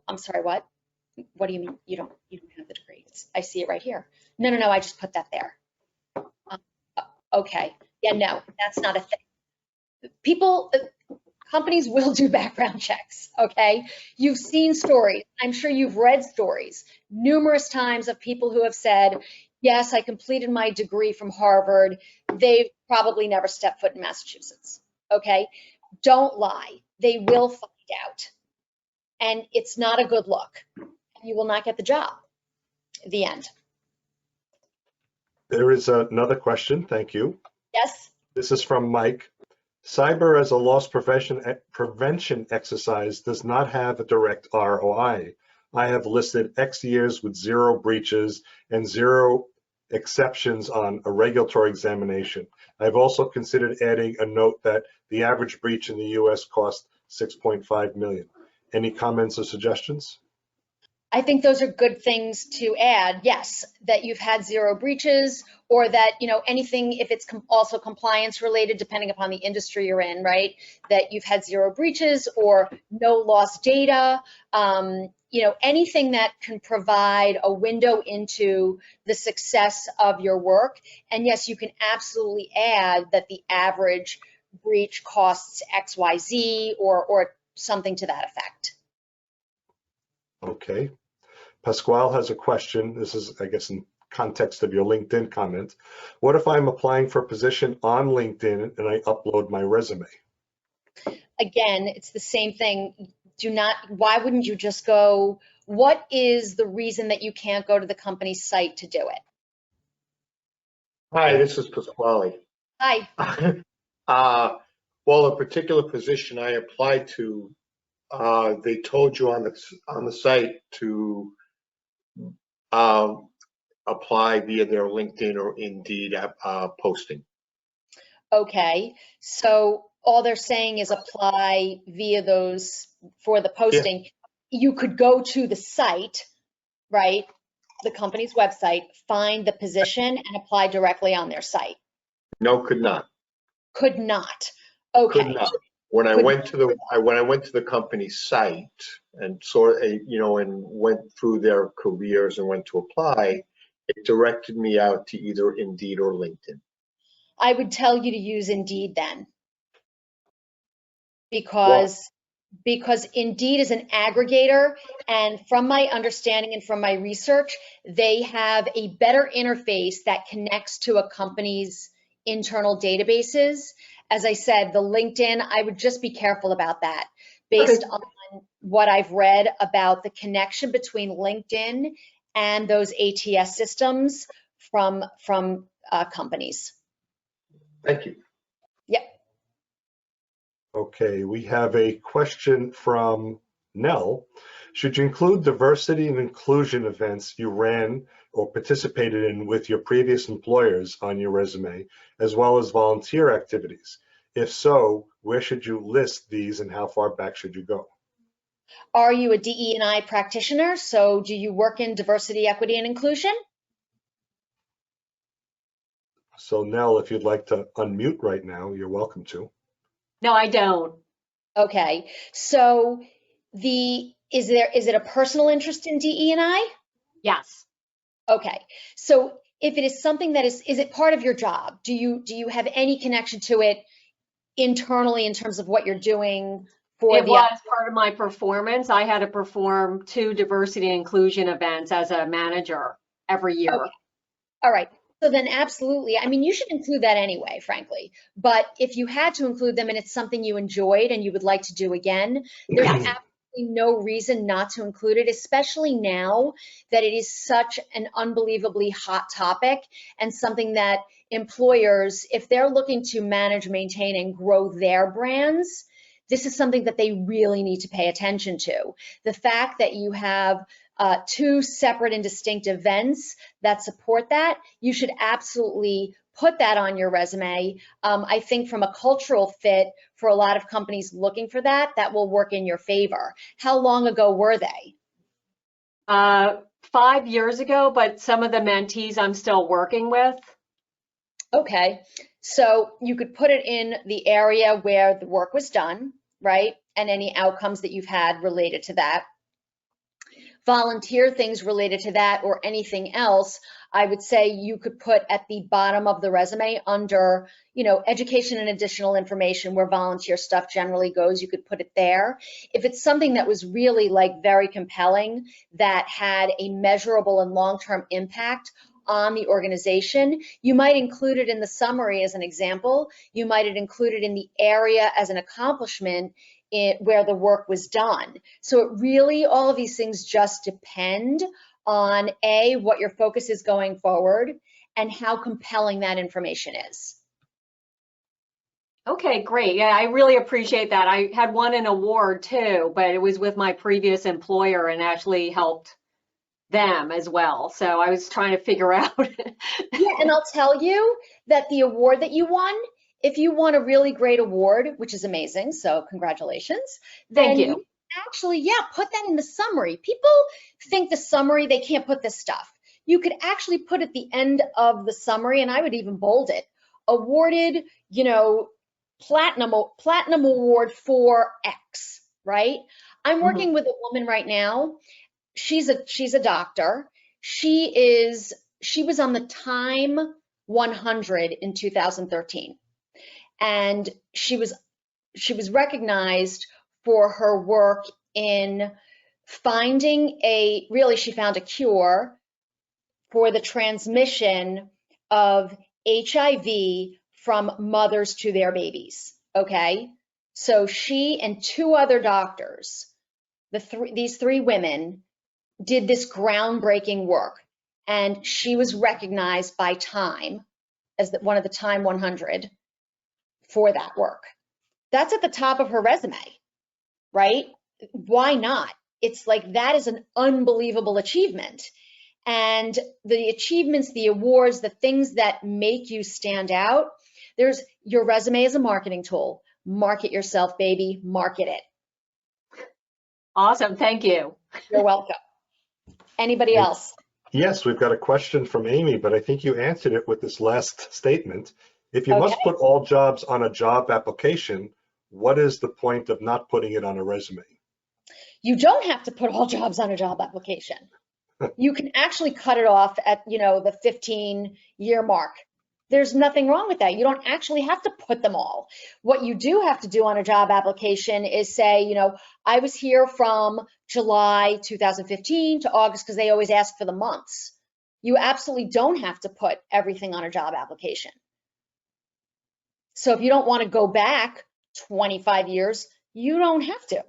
I'm sorry, what? What do you mean you don't have the degree? I see it right here. No, I just put that there. Okay. Yeah, no, that's not a thing. Companies will do background checks, okay? You've seen stories. I'm sure you've read stories numerous times of people who have said, yes, I completed my degree from Harvard. They've probably never stepped foot in Massachusetts, okay? Don't lie. They will find out. And it's not a good look. You will not get the job. The end. There is another question. Thank you. Yes. This is from Mike. Cyber as a loss prevention exercise does not have a direct ROI. I have listed X years with 0 breaches and 0 exceptions on a regulatory examination. I've also considered adding a note that the average breach in the US cost $6.5 million. Any comments or suggestions? I think those are good things to add. Yes, that you've had 0 breaches, or that, anything, if it's also compliance related, depending upon the industry you're in, right? That you've had 0 breaches or no lost data, anything that can provide a window into the success of your work. And yes, you can absolutely add that the average breach costs XYZ or something to that effect. Okay. Pasquale has a question. This is, I guess, in context of your LinkedIn comment. What if I'm applying for a position on LinkedIn and I upload my resume? Again, it's the same thing. Why wouldn't you just go, what is the reason that you can't go to the company's site to do it? Hi, this is Pasquale. Hi. Well, a particular position I applied to, they told you on the site to apply via their LinkedIn or Indeed posting. Okay, so all they're saying is apply via those for the posting. Yeah. You could go to the site, right? The company's website, find the position and apply directly on their site. No, could not. Could not. Okay. Could not. When I went to the company's site and saw and went through their careers and went to apply, it directed me out to either Indeed or LinkedIn. I would tell you to use Indeed then, because Indeed is an aggregator, and from my understanding and from my research, they have a better interface that connects to a company's internal databases. As I said, the LinkedIn, I would just be careful about that based on what I've read about the connection between LinkedIn and those ATS systems from companies. Thank you. Yep. Okay, we have a question from Nell. Should you include diversity and inclusion events you ran or participated in with your previous employers on your resume, as well as volunteer activities? If so, where should you list these and how far back should you go? Are you a DE&I practitioner? So do you work in diversity, equity, and inclusion? So Nell, if you'd like to unmute right now, you're welcome to. No, I don't. Okay, so is it a personal interest in DE&I? Yes. Okay, so if it is something that is it part of your job? Do you have any connection to it internally in terms of what you're doing for it was part of my performance. I had to perform 2 diversity and inclusion events as a manager every year. Okay. All right. So then absolutely, I mean, you should include that anyway, frankly. But if you had to include them and it's something you enjoyed and you would like to do again, there's absolutely no reason not to include it, especially now that it is such an unbelievably hot topic and something that employers, if they're looking to manage, maintain, and grow their brands, this is something that they really need to pay attention to. The fact that you have 2 separate and distinct events that support that, you should absolutely put that on your resume. I think from a cultural fit for a lot of companies looking for that, that will work in your favor. How long ago were they? 5 years ago, but some of the mentees I'm still working with. Okay, so you could put it in the area where the work was done, right? And any outcomes that you've had related to that. Volunteer things related to that or anything else, I would say you could put at the bottom of the resume under, education and additional information where volunteer stuff generally goes, you could put it there. If it's something that was really very compelling, that had a measurable and long-term impact on the organization, you might include it in the summary as an example. You might include it in the area as an accomplishment where the work was done. So it really, all of these things just depend on what your focus is going forward and how compelling that information is. Okay, great. Yeah, I really appreciate that. I had won an award too, but it was with my previous employer and actually helped them as well. So I was trying to figure out. Yeah, and I'll tell you that the award that you won, if you won a really great award, which is amazing, so congratulations. Thank you. Actually, put that in the summary. People think the summary, they can't put this stuff. You could actually put at the end of the summary, and I would even bold it, awarded, platinum award for X, right? I'm working with a woman right now. She's a doctor. She was on the Time 100 in 2013. And she was recognized for her work in finding she found a cure for the transmission of HIV from mothers to their babies, okay? So she and 2 other doctors, these 3 women, did this groundbreaking work, and she was recognized by Time as one of the Time 100 for that work. That's at the top of her resume, right? Why not? It's like, that is an unbelievable achievement. And the achievements, the awards, the things that make you stand out, your resume is a marketing tool. Market yourself, baby, market it. Awesome, thank you. You're welcome. Anybody else? Yes, we've got a question from Amy, but I think you answered it with this last statement. If you must put all jobs on a job application, what is the point of not putting it on a resume? You don't have to put all jobs on a job application. You can actually cut it off at, the 15-year mark. There's nothing wrong with that. You don't actually have to put them all. What you do have to do on a job application is say, I was here from July 2015 to August, because they always ask for the months. You absolutely don't have to put everything on a job application. So if you don't want to go back 25 years, you don't have to.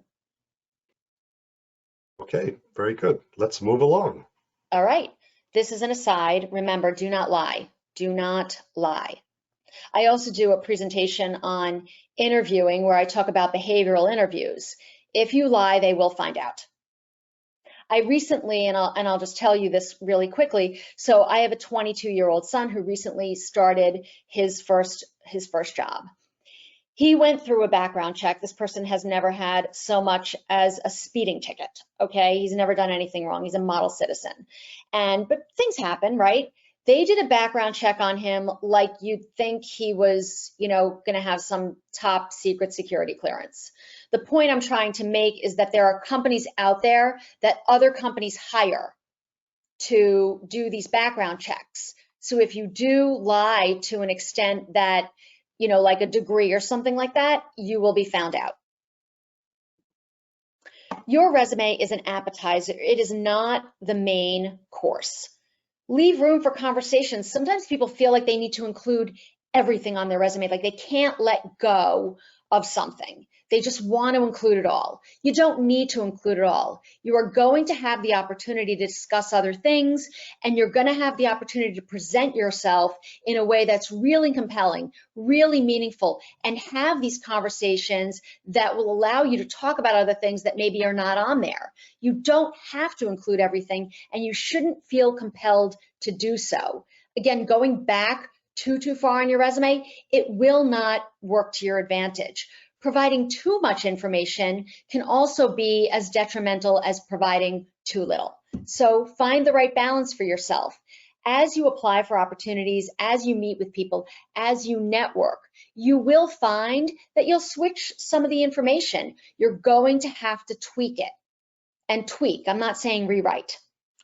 Okay, very good. Let's move along. All right. This is an aside. Remember, do not lie. Do not lie. I also do a presentation on interviewing where I talk about behavioral interviews. If you lie, they will find out. I recently, and I'll just tell you this really quickly. So I have a 22-year-old son who recently started his first job. He went through a background check. This person has never had so much as a speeding ticket, okay? He's never done anything wrong. He's a model citizen. But things happen, right? They did a background check on him like you'd think he was, gonna have some top secret security clearance. The point I'm trying to make is that there are companies out there that other companies hire to do these background checks. So if you do lie to an extent that, like a degree or something like that, you will be found out. Your resume is an appetizer. It is not the main course. Leave room for conversations. Sometimes people feel like they need to include everything on their resume, like they can't let go of something. They just want to include it all. You don't need to include it all. You are going to have the opportunity to discuss other things, and you're going to have the opportunity to present yourself in a way that's really compelling, really meaningful, and have these conversations that will allow you to talk about other things that maybe are not on there. You don't have to include everything, and you shouldn't feel compelled to do so. Again, going back too far on your resume, it will not work to your advantage. Providing too much information can also be as detrimental as providing too little. So find the right balance for yourself. As you apply for opportunities, as you meet with people, as you network, you will find that you'll switch some of the information. You're going to have to tweak it. And tweak, I'm not saying rewrite.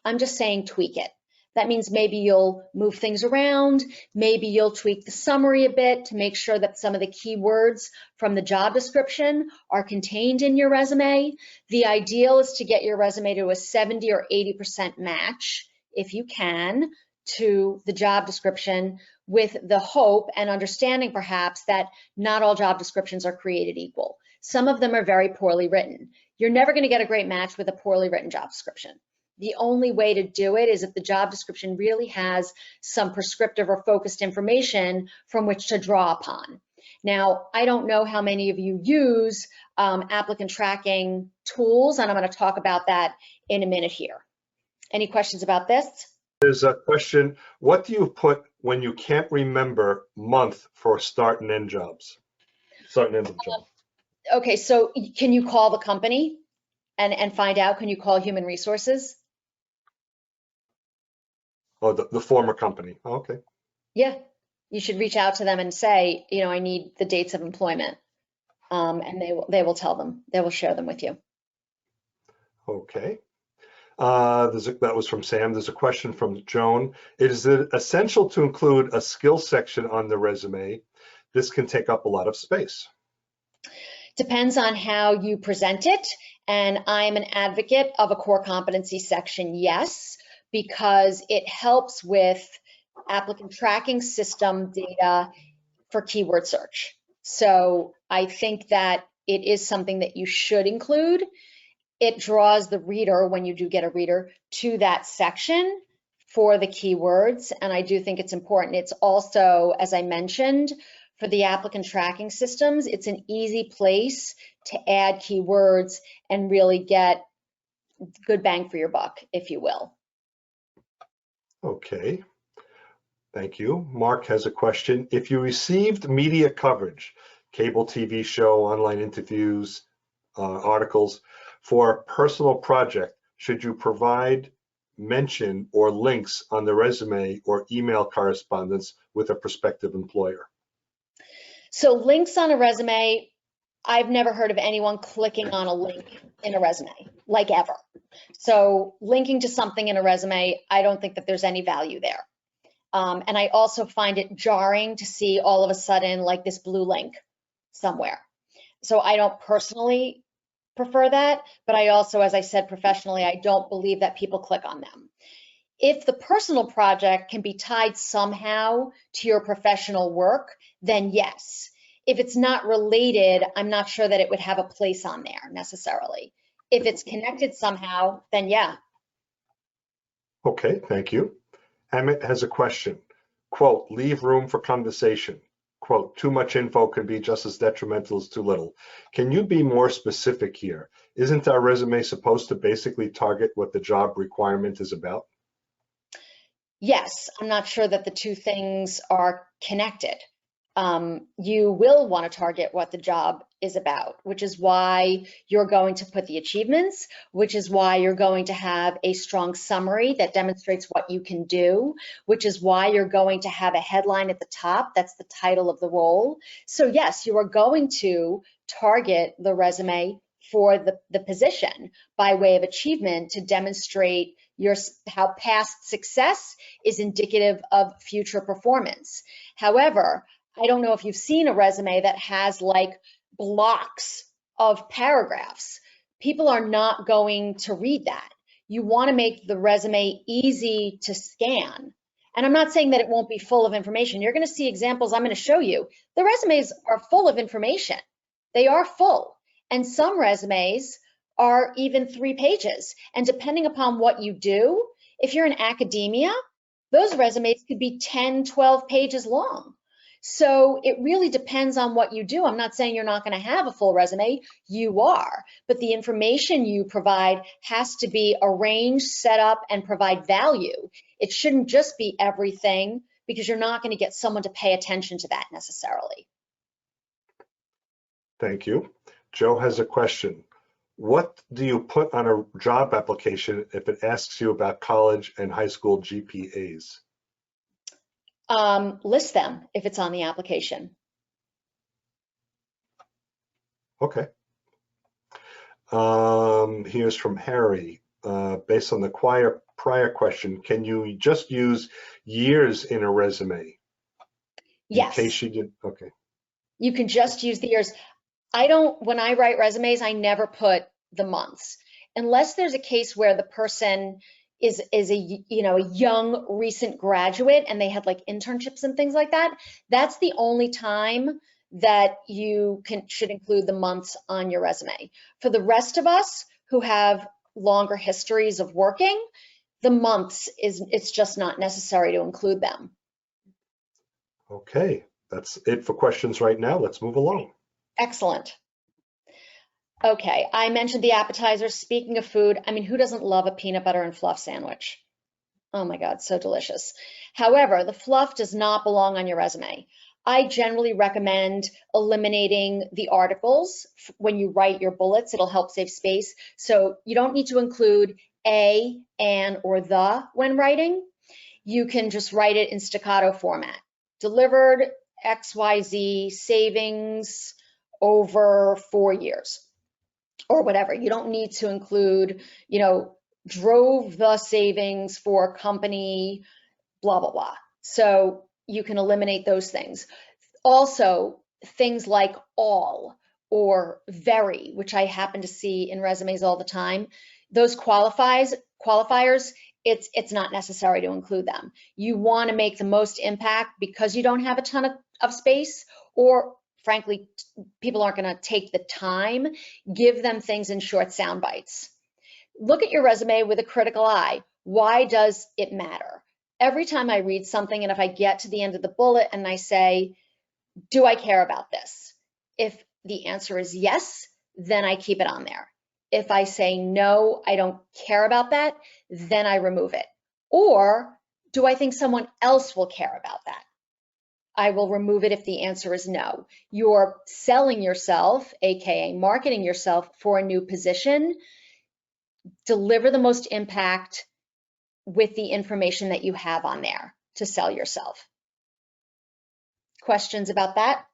I'm just saying tweak it. That means maybe you'll move things around, maybe you'll tweak the summary a bit to make sure that some of the keywords from the job description are contained in your resume. The ideal is to get your resume to a 70 or 80% match, if you can, to the job description, with the hope and understanding perhaps that not all job descriptions are created equal. Some of them are very poorly written. You're never going to get a great match with a poorly written job description. The only way to do it is if the job description really has some prescriptive or focused information from which to draw upon. Now, I don't know how many of you use applicant tracking tools, and I'm going to talk about that in a minute here. Any questions about this? There's a question, what do you put when you can't remember month for start and end jobs? Start and end of job. Okay, so can you call the company and find out? Can you call human resources? Oh, the former company. Oh, okay. Yeah, you should reach out to them and say, I need the dates of employment, and they will tell them. They will share them with you. Okay. That was from Sam. There's a question from Joan. Is it essential to include a skills section on the resume? This can take up a lot of space. Depends on how you present it. And I'm an advocate of a core competency section, yes, because it helps with applicant tracking system data for keyword search. So I think that it is something that you should include. It draws the reader, when you do get a reader, to that section for the keywords. And I do think it's important. It's also, as I mentioned, for the applicant tracking systems, it's an easy place to add keywords and really get good bang for your buck, if you will. Okay, thank you. Mark has a question. If you received media coverage, cable TV show, online interviews, articles, for a personal project, should you provide mention or links on the resume or email correspondence with a prospective employer? So links on a resume, I've never heard of anyone clicking on a link in a resume, like ever. So linking to something in a resume, I don't think that there's any value there. And I also find it jarring to see all of a sudden like this blue link somewhere. So I don't personally prefer that, but I also, as I said, professionally, I don't believe that people click on them. If the personal project can be tied somehow to your professional work, then yes. If it's not related, I'm not sure that it would have a place on there necessarily. If it's connected somehow, then yeah. Okay, thank you. Amit has a question. Quote, leave room for conversation. Quote, too much info can be just as detrimental as too little. Can you be more specific here? Isn't our resume supposed to basically target what the job requirement is about? Yes, I'm not sure that the two things are connected. You will want to target what the job is about, which is why you're going to put the achievements, which is why you're going to have a strong summary that demonstrates what you can do, which is why you're going to have a headline at the top. That's the title of the role. So yes, you are going to target the resume for the position by way of achievement to demonstrate how past success is indicative of future performance. However, I don't know if you've seen a resume that has like blocks of paragraphs. People are not going to read that. You want to make the resume easy to scan. And I'm not saying that it won't be full of information. You're going to see examples I'm going to show you. The resumes are full of information. They are full. And some resumes are even 3 pages. And depending upon what you do, if you're in academia, those resumes could be 10, 12 pages long. So it really depends on what you do. I'm not saying you're not going to have a full resume. You are. But the information you provide has to be arranged, set up, and provide value. It shouldn't just be everything, because you're not going to get someone to pay attention to that necessarily. Thank you. Joe has a question. What do you put on a job application if it asks you about college and high school GPAs? List them if it's on the application. Okay. Here's from Harry. Based on the prior question, can you just use years in a resume? Yes. In case you did, okay. You can just use the years. When I write resumes, I never put the months, unless there's a case where the person is a young recent graduate and they had like internships and things like that. That's the only time that you should include the months on your resume. For the rest of us who have longer histories of working, the months it's just not necessary to include them. Okay, that's it for questions right now. Let's move along. Excellent. Okay, I mentioned the appetizers. Speaking of food, I mean, who doesn't love a peanut butter and fluff sandwich? Oh my God, so delicious. However, the fluff does not belong on your resume. I generally recommend eliminating the articles when you write your bullets. It'll help save space. So you don't need to include a, an, or the when writing. You can just write it in staccato format. Delivered XYZ savings over 4 years or whatever. You don't need to include, drove the savings for company, blah, blah, blah. So you can eliminate those things. Also, things like all or very, which I happen to see in resumes all the time, those qualifiers, it's not necessary to include them. You want to make the most impact because you don't have a ton of space, or frankly, people aren't going to take the time. Give them things in short sound bites. Look at your resume with a critical eye. Why does it matter? Every time I read something, and if I get to the end of the bullet and I say, do I care about this? If the answer is yes, then I keep it on there. If I say no, I don't care about that, then I remove it. Or do I think someone else will care about that? I will remove it if the answer is no. You're selling yourself, aka marketing yourself for a new position. Deliver the most impact with the information that you have on there to sell yourself. Questions about that?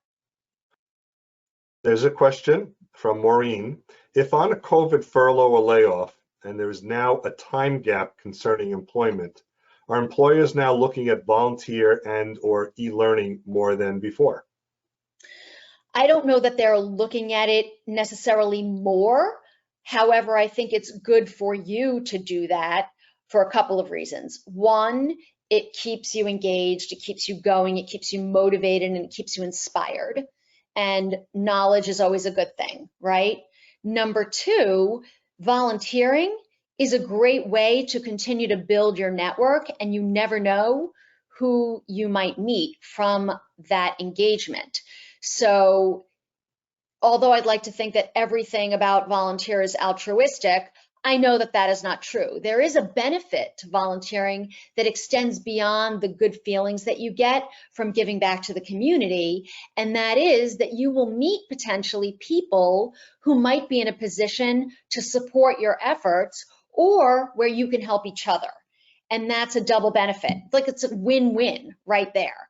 There's a question from Maureen. If on a COVID furlough or layoff, and there is now a time gap concerning employment, are employers now looking at volunteer and or e-learning more than before? I don't know that they're looking at it necessarily more. However, I think it's good for you to do that for a couple of reasons. One, it keeps you engaged, it keeps you going, it keeps you motivated, and it keeps you inspired. And knowledge is always a good thing, right? Number two, volunteering is a great way to continue to build your network, and you never know who you might meet from that engagement. So although I'd like to think that everything about volunteer is altruistic, I know that that is not true. There is a benefit to volunteering that extends beyond the good feelings that you get from giving back to the community, and that is that you will meet potentially people who might be in a position to support your efforts or where you can help each other. And that's a double benefit. Like, it's a win-win right there.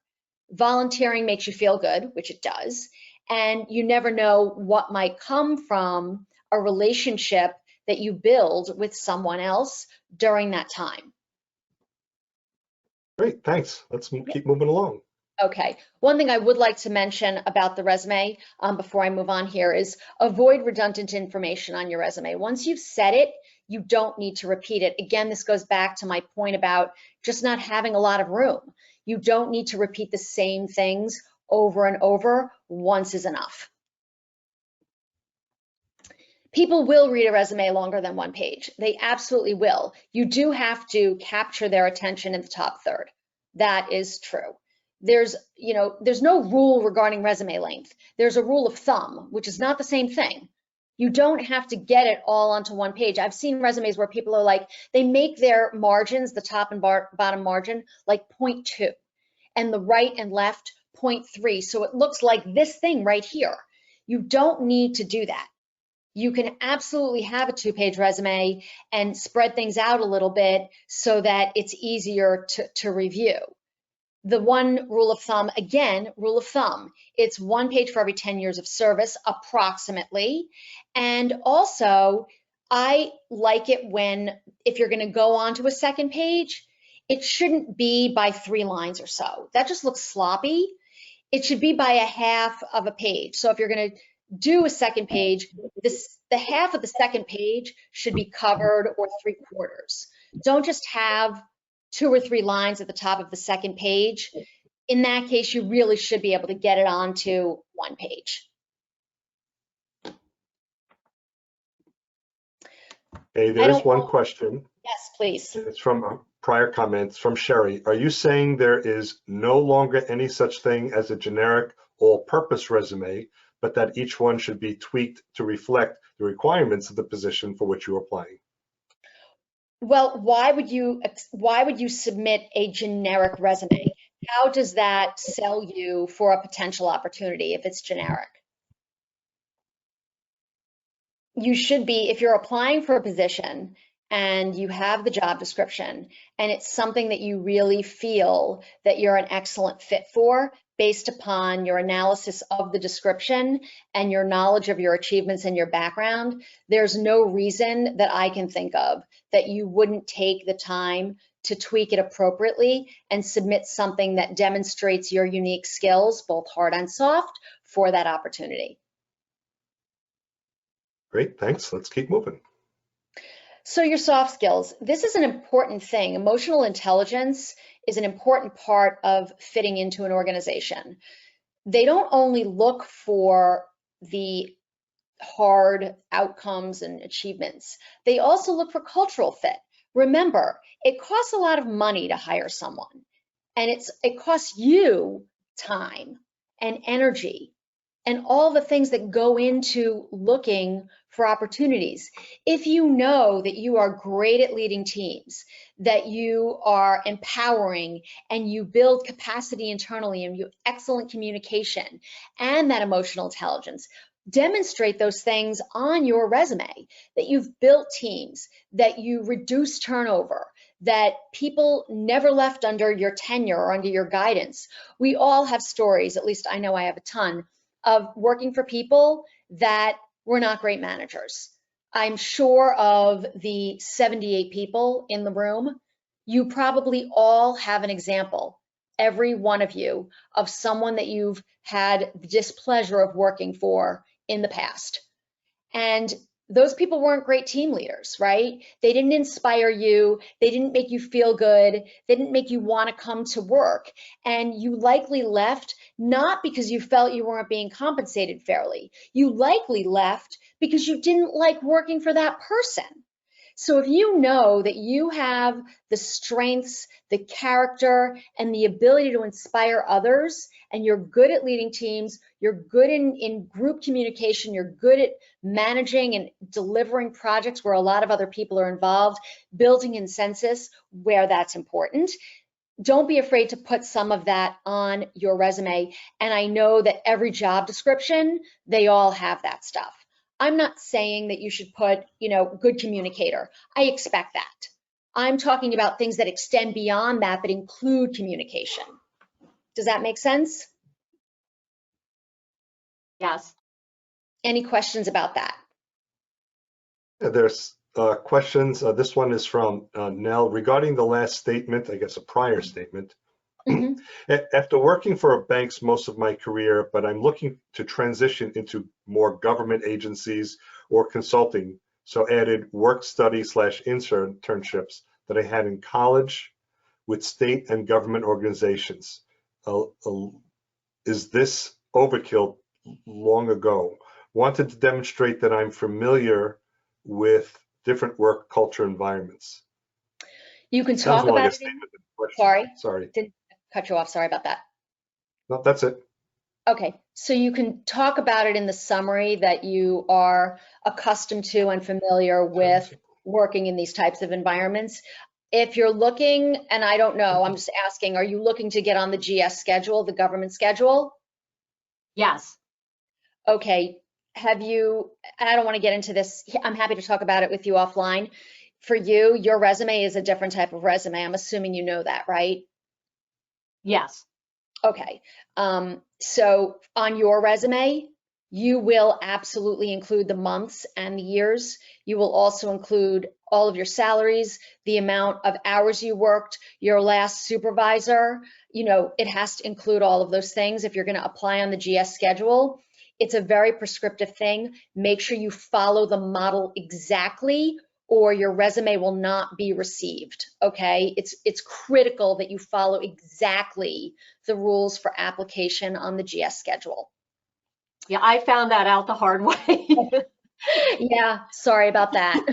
Volunteering makes you feel good, which it does, and you never know what might come from a relationship that you build with someone else during that time. Great, thanks. Let's keep moving along. Okay, one thing I would like to mention about the resume before I move on here is avoid redundant information on your resume. Once you've said it, you don't need to repeat it. Again, this goes back to my point about just not having a lot of room. You don't need to repeat the same things over and over. Once is enough. People will read a resume longer than one page. They absolutely will. You do have to capture their attention in the top third. That is true. There's no rule regarding resume length. There's a rule of thumb, which is not the same thing. You don't have to get it all onto one page. I've seen resumes where people are like, they make their margins, the top and bottom margin, like 0.2, and the right and left 0.3. So it looks like this thing right here. You don't need to do that. You can absolutely have a 2-page resume and spread things out a little bit so that it's easier to review. The one rule of thumb, again, rule of thumb, it's 1 page for every 10 years of service, approximately. And also, I like it when, if you're gonna go on to a second page, it shouldn't be by 3 lines or so. That just looks sloppy. It should be by a half of a page. So if you're gonna do a second page, the half of the second page should be covered, or 3/4. Don't just have 2 or 3 lines at the top of the second page. In that case, you really should be able to get it onto 1 page. Hey, there's one question. Yes, please. It's from prior comments from Sherry. Are you saying there is no longer any such thing as a generic all-purpose resume, but that each one should be tweaked to reflect the requirements of the position for which you're applying? Well, why would you submit a generic resume? How does that sell you for a potential opportunity if it's generic? You should be, if you're applying for a position and you have the job description and it's something that you really feel that you're an excellent fit for, based upon your analysis of the description and your knowledge of your achievements and your background, there's no reason that I can think of that you wouldn't take the time to tweak it appropriately and submit something that demonstrates your unique skills, both hard and soft, for that opportunity. Great, thanks. Let's keep moving. So your soft skills, this is an important thing. Emotional intelligence is an important part of fitting into an organization. They don't only look for the hard outcomes and achievements. They also look for cultural fit. Remember, it costs a lot of money to hire someone, and it costs you time and energy and all the things that go into looking for opportunities. If you know that you are great at leading teams, that you are empowering and you build capacity internally and you have excellent communication and that emotional intelligence, demonstrate those things on your resume, that you've built teams, that you reduce turnover, that people never left under your tenure or under your guidance. We all have stories, at least I know I have a ton, of working for people that were not great managers. I'm sure of the 78 people in the room, you probably all have an example, every one of you, of someone that you've had the displeasure of working for in the past. And those people weren't great team leaders, right? They didn't inspire you. They didn't make you feel good. They didn't make you want to come to work. And you likely left not because you felt you weren't being compensated fairly. You likely left because you didn't like working for that person. So if you know that you have the strengths, the character, and the ability to inspire others, and you're good at leading teams, you're good in group communication, you're good at managing and delivering projects where a lot of other people are involved, building consensus where that's important, don't be afraid to put some of that on your resume. And I know that every job description, they all have that stuff. I'm not saying that you should put, good communicator. I expect that. I'm talking about things that extend beyond that, but include communication. Does that make sense? Yes. Any questions about that? There's questions. This one is from Nell regarding the last statement, I guess a prior statement. Mm-hmm. After working for banks most of my career, but I'm looking to transition into more government agencies or consulting, so added work study / internships that I had in college with state and government organizations. Is this overkill long ago? Wanted to demonstrate that I'm familiar with different work culture environments. You can Sounds talk more about like a it. statement than a question. Sorry. Didn't cut you off. Sorry about that. No, that's it. Okay, so you can talk about it in the summary that you are accustomed to and familiar with working in these types of environments. If you're looking, and I don't know, I'm just asking, are you looking to get on the GS schedule, the government schedule? Yes. Okay, have you, and I don't want to get into this, I'm happy to talk about it with you offline. For you, your resume is a different type of resume. I'm assuming you know that, right? Yes. Okay, so on your resume, you will absolutely include the months and the years. You will also include all of your salaries, the amount of hours you worked, your last supervisor. It has to include all of those things if you're going to apply on the GS schedule. It's a very prescriptive thing. Make sure you follow the model exactly, or your resume will not be received, okay? It's critical that you follow exactly the rules for application on the GS schedule. Yeah, I found that out the hard way. Yeah, sorry about that.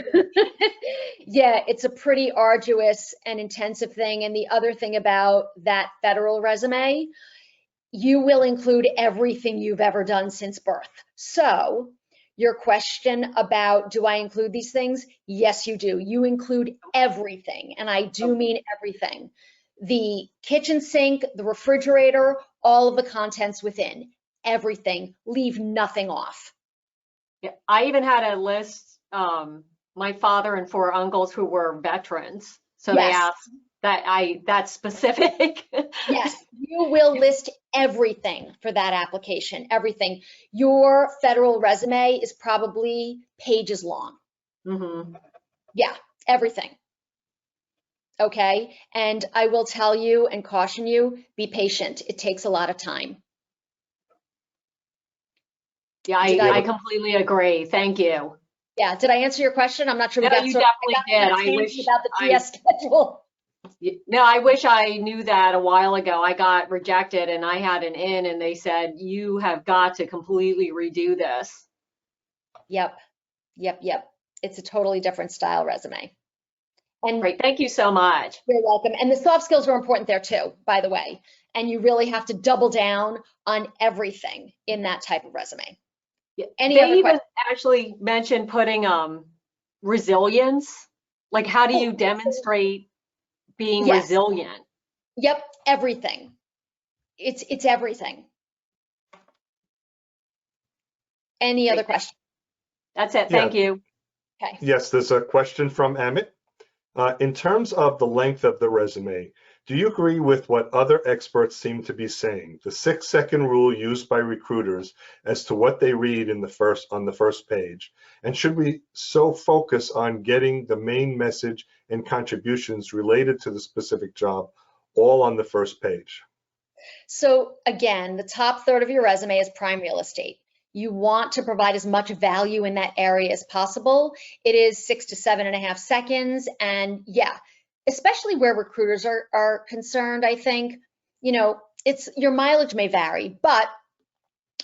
Yeah, it's a pretty arduous and intensive thing. And the other thing about that federal resume, you will include everything you've ever done since birth. So your question about, do I include these things? Yes, you do. You include everything, and I do mean everything. The kitchen sink, the refrigerator, all of the contents within, everything. Leave nothing off. Yeah, I even had a list, my father and 4 uncles who were veterans. So Yes. They asked that's specific. Yes, you will list everything for that application, everything. Your federal resume is probably pages long. Mm-hmm. Yeah, everything. Okay, and I will tell you and caution you, be patient. It takes a lot of time. Yeah, I completely agree. Thank you. Yeah, did I answer your question? I'm not sure we No, got you sort of, definitely did. I tangent wish about the TS schedule. No, I wish I knew that a while ago. I got rejected and I had an in and they said, you have got to completely redo this. Yep. It's a totally different style resume. And Great, thank you so much. you're welcome. And the soft skills are important there too, by the way. And you really have to double down on everything in that type of resume. Any They other even questions? actually mentioned putting resilience. Like, how do you demonstrate being Yes. resilient? Yep, everything. It's everything. Any other questions? That's it. Yeah. Thank you. Okay. Yes, there's a question from Amit. In terms of the length of the resume, do you agree with what other experts seem to be saying, the 6-second rule used by recruiters as to what they read on the first page? And should we so focus on getting the main message and contributions related to the specific job all on the first page? So again, the top third of your resume is prime real estate. You want to provide as much value in that area as possible. It is 6 to 7.5 seconds. And yeah, especially where recruiters are concerned, I think, it's your mileage may vary, but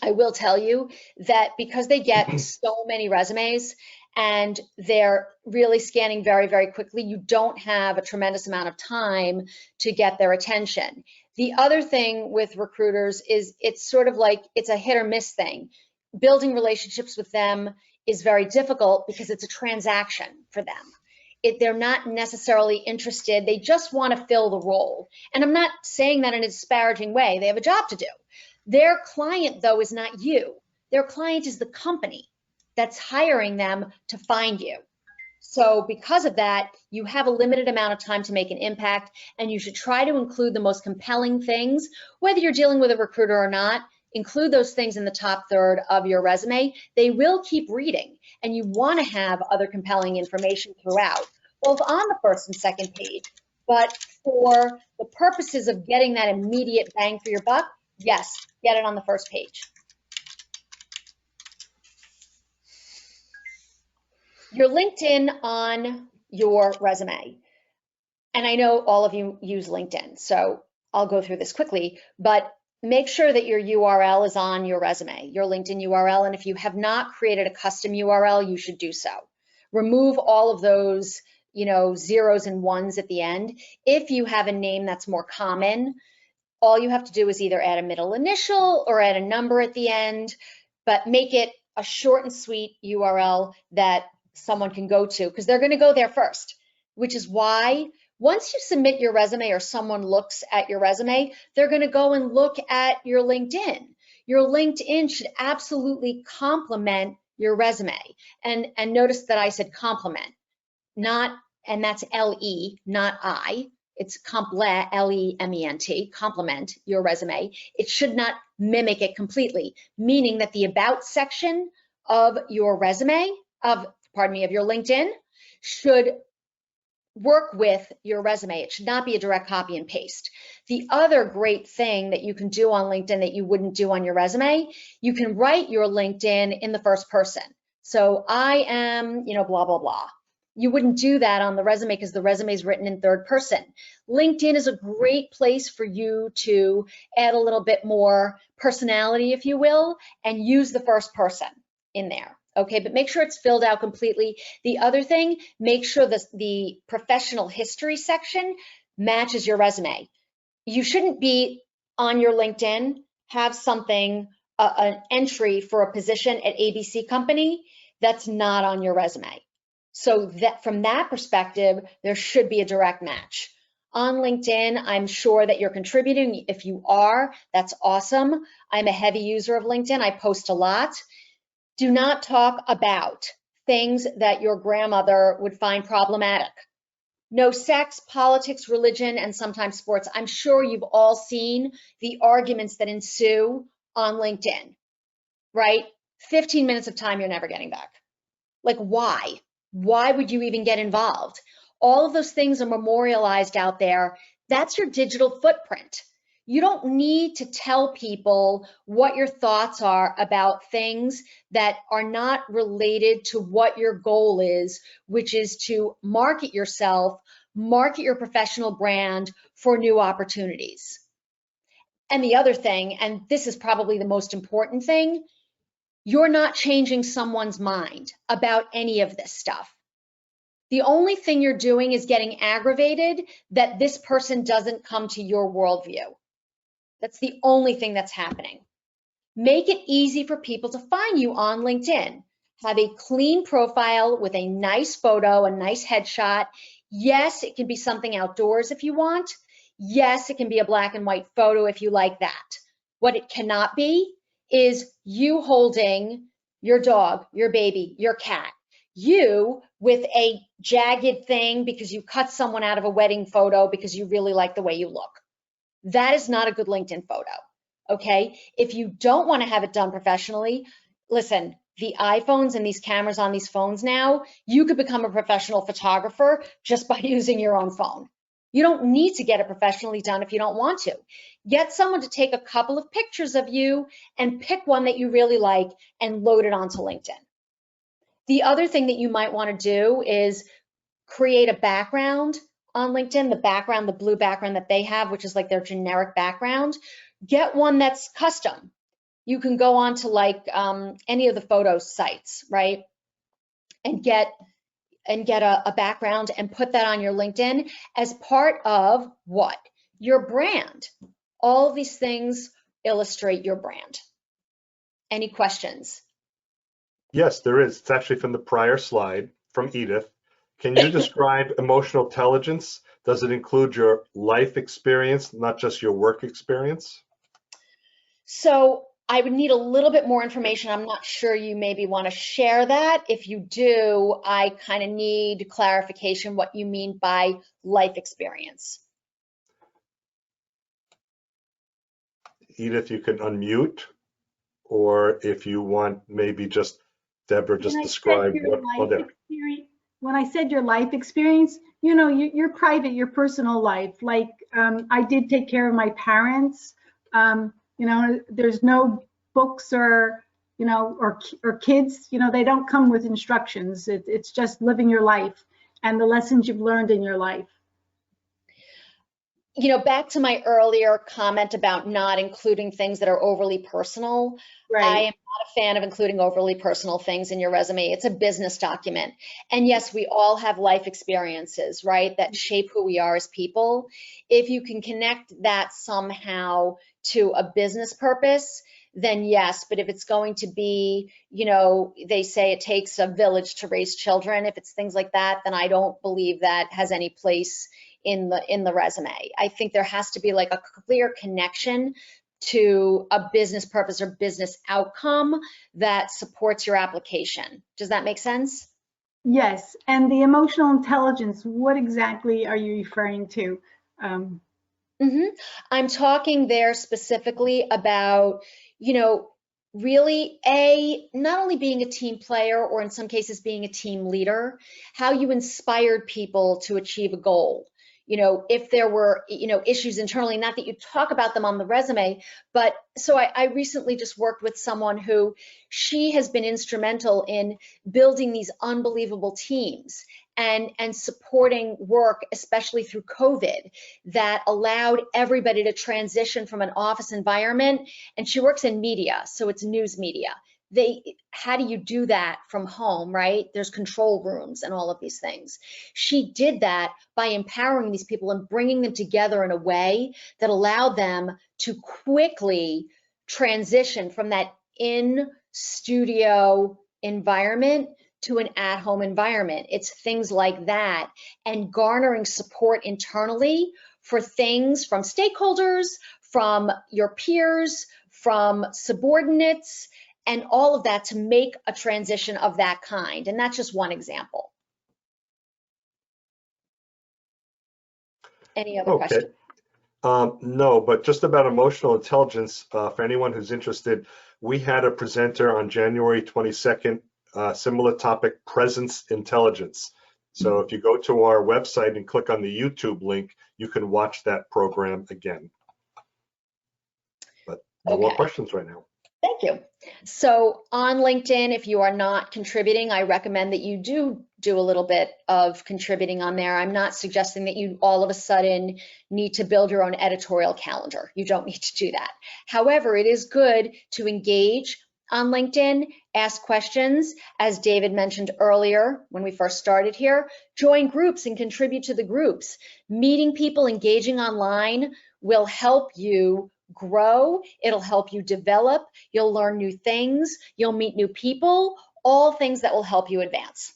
I will tell you that because they get so many resumes and they're really scanning very, very quickly, you don't have a tremendous amount of time to get their attention. The other thing with recruiters is it's sort of like it's a hit or miss thing. Building relationships with them is very difficult because it's a transaction for them. They're not necessarily interested. They just want to fill the role. And I'm not saying that in a disparaging way. They have a job to do. Their client, though, is not you. Their client is the company that's hiring them to find you. So because of that, you have a limited amount of time to make an impact, and you should try to include the most compelling things, whether you're dealing with a recruiter or not. Include those things in the top third of your resume. They will keep reading, and you want to have other compelling information throughout, both on the first and second page. But for the purposes of getting that immediate bang for your buck, yes, get it on the first page. Your LinkedIn on your resume. And I know all of you use LinkedIn, so I'll go through this quickly, but make sure that your URL is on your resume, your LinkedIn URL. And if you have not created a custom URL, you should do so. Remove all of those, zeros and ones at the end. If you have a name that's more common, all you have to do is either add a middle initial or add a number at the end, but make it a short and sweet URL that someone can go to, because they're going to go there first, which is why once you submit your resume or someone looks at your resume, they're going to go and look at your LinkedIn. Your LinkedIn should absolutely complement your resume. And notice that I said complement, and that's L-E, not I. It's complement, L-E-M-E-N-T, complement your resume. It should not mimic it completely, meaning that the about section of your resume, of your LinkedIn, should work with your resume. It should not be a direct copy and paste. The other great thing that you can do on LinkedIn that you wouldn't do on your resume, you can write your LinkedIn in the first person. So I am, blah, blah, blah. You wouldn't do that on the resume because the resume is written in third person. LinkedIn is a great place for you to add a little bit more personality, if you will, and use the first person in there. Okay, but make sure it's filled out completely. The other thing, make sure the professional history section matches your resume. You shouldn't be on your LinkedIn, have something, an entry for a position at ABC company that's not on your resume. So that from that perspective, there should be a direct match. On LinkedIn, I'm sure that you're contributing. If you are, that's awesome. I'm a heavy user of LinkedIn. I post a lot. Do not talk about things that your grandmother would find problematic. No sex, politics, religion, and sometimes sports. I'm sure you've all seen the arguments that ensue on LinkedIn, right? 15 minutes of time you're never getting back. Like, why? Why would you even get involved? All of those things are memorialized out there. That's your digital footprint. You don't need to tell people what your thoughts are about things that are not related to what your goal is, which is to market yourself, market your professional brand for new opportunities. And the other thing, and this is probably the most important thing, you're not changing someone's mind about any of this stuff. The only thing you're doing is getting aggravated that this person doesn't come to your worldview. That's the only thing that's happening. Make it easy for people to find you on LinkedIn. Have a clean profile with a nice photo, a nice headshot. Yes, it can be something outdoors if you want. Yes, it can be a black and white photo if you like that. What it cannot be is you holding your dog, your baby, your cat. You with a jagged thing because you cut someone out of a wedding photo because you really like the way you look. That is not a good LinkedIn photo, okay? If you don't want to have it done professionally, listen, the iPhones and these cameras on these phones now, you could become a professional photographer just by using your own phone. You don't need to get it professionally done if you don't want to. Get someone to take a couple of pictures of you and pick one that you really like and load it onto LinkedIn. The other thing that you might want to do is create a background on LinkedIn, the background, the blue background that they have, which is like their generic background. Get one that's custom. You can go on to like any of the photo sites, right? And get a background and put that on your LinkedIn as part of what? Your brand. All of these things illustrate your brand. Any questions? Yes, there is. It's actually from the prior slide from Edith. Can you describe emotional intelligence? Does it include your life experience, not just your work experience? So I would need a little bit more information. I'm not sure you maybe want to share that. If you do, I kind of need clarification what you mean by life experience. Edith, you can unmute, or if you want, maybe just Debra, just describe what other. When I said your life experience, you know, your private, your personal life. Like I did take care of my parents. You know, there's no books or, you know, or kids, you know, they don't come with instructions. It's just living your life and the lessons you've learned in your life. You know, back to my earlier comment about not including things that are overly personal. Right. I am not a fan of including overly personal things in your resume. It's a business document. And yes, we all have life experiences, right, that shape who we are as people. If you can connect that somehow to a business purpose, then yes. But if it's going to be, you know, they say it takes a village to raise children. If it's things like that, then I don't believe that has any place in the resume. I think there has to be like a clear connection to a business purpose or business outcome that supports your application. Does that make sense? Yes. And the emotional intelligence, what exactly are you referring to? I'm talking there specifically about, you know, really not only being a team player or in some cases being a team leader, how you inspired people to achieve a goal. You know, if there were, you know, issues internally, not that you talk about them on the resume, but so I recently just worked with someone who she has been instrumental in building these unbelievable teams and supporting work, especially through COVID, that allowed everybody to transition from an office environment. And she works in media, so it's news media. How do you do that from home, right? There's control rooms and all of these things. She did that by empowering these people and bringing them together in a way that allowed them to quickly transition from that in-studio environment to an at-home environment. It's things like that, and garnering support internally for things from stakeholders, from your peers, from subordinates, and all of that to make a transition of that kind. And that's just one example. Any other questions? No, but just about emotional intelligence, for anyone who's interested, we had a presenter on January 22nd, similar topic, presence intelligence. So if you go to our website and click on the YouTube link, you can watch that program again. No more Okay. questions right now. Thank you. So on LinkedIn, if you are not contributing, I recommend that you do a little bit of contributing on there. I'm not suggesting that you all of a sudden need to build your own editorial calendar. You don't need to do that. However, it is good to engage on LinkedIn, ask questions. As David mentioned earlier when we first started here, join groups and contribute to the groups. Meeting people, engaging online will help you grow, it'll help you develop, you'll learn new things, you'll meet new people, all things that will help you advance.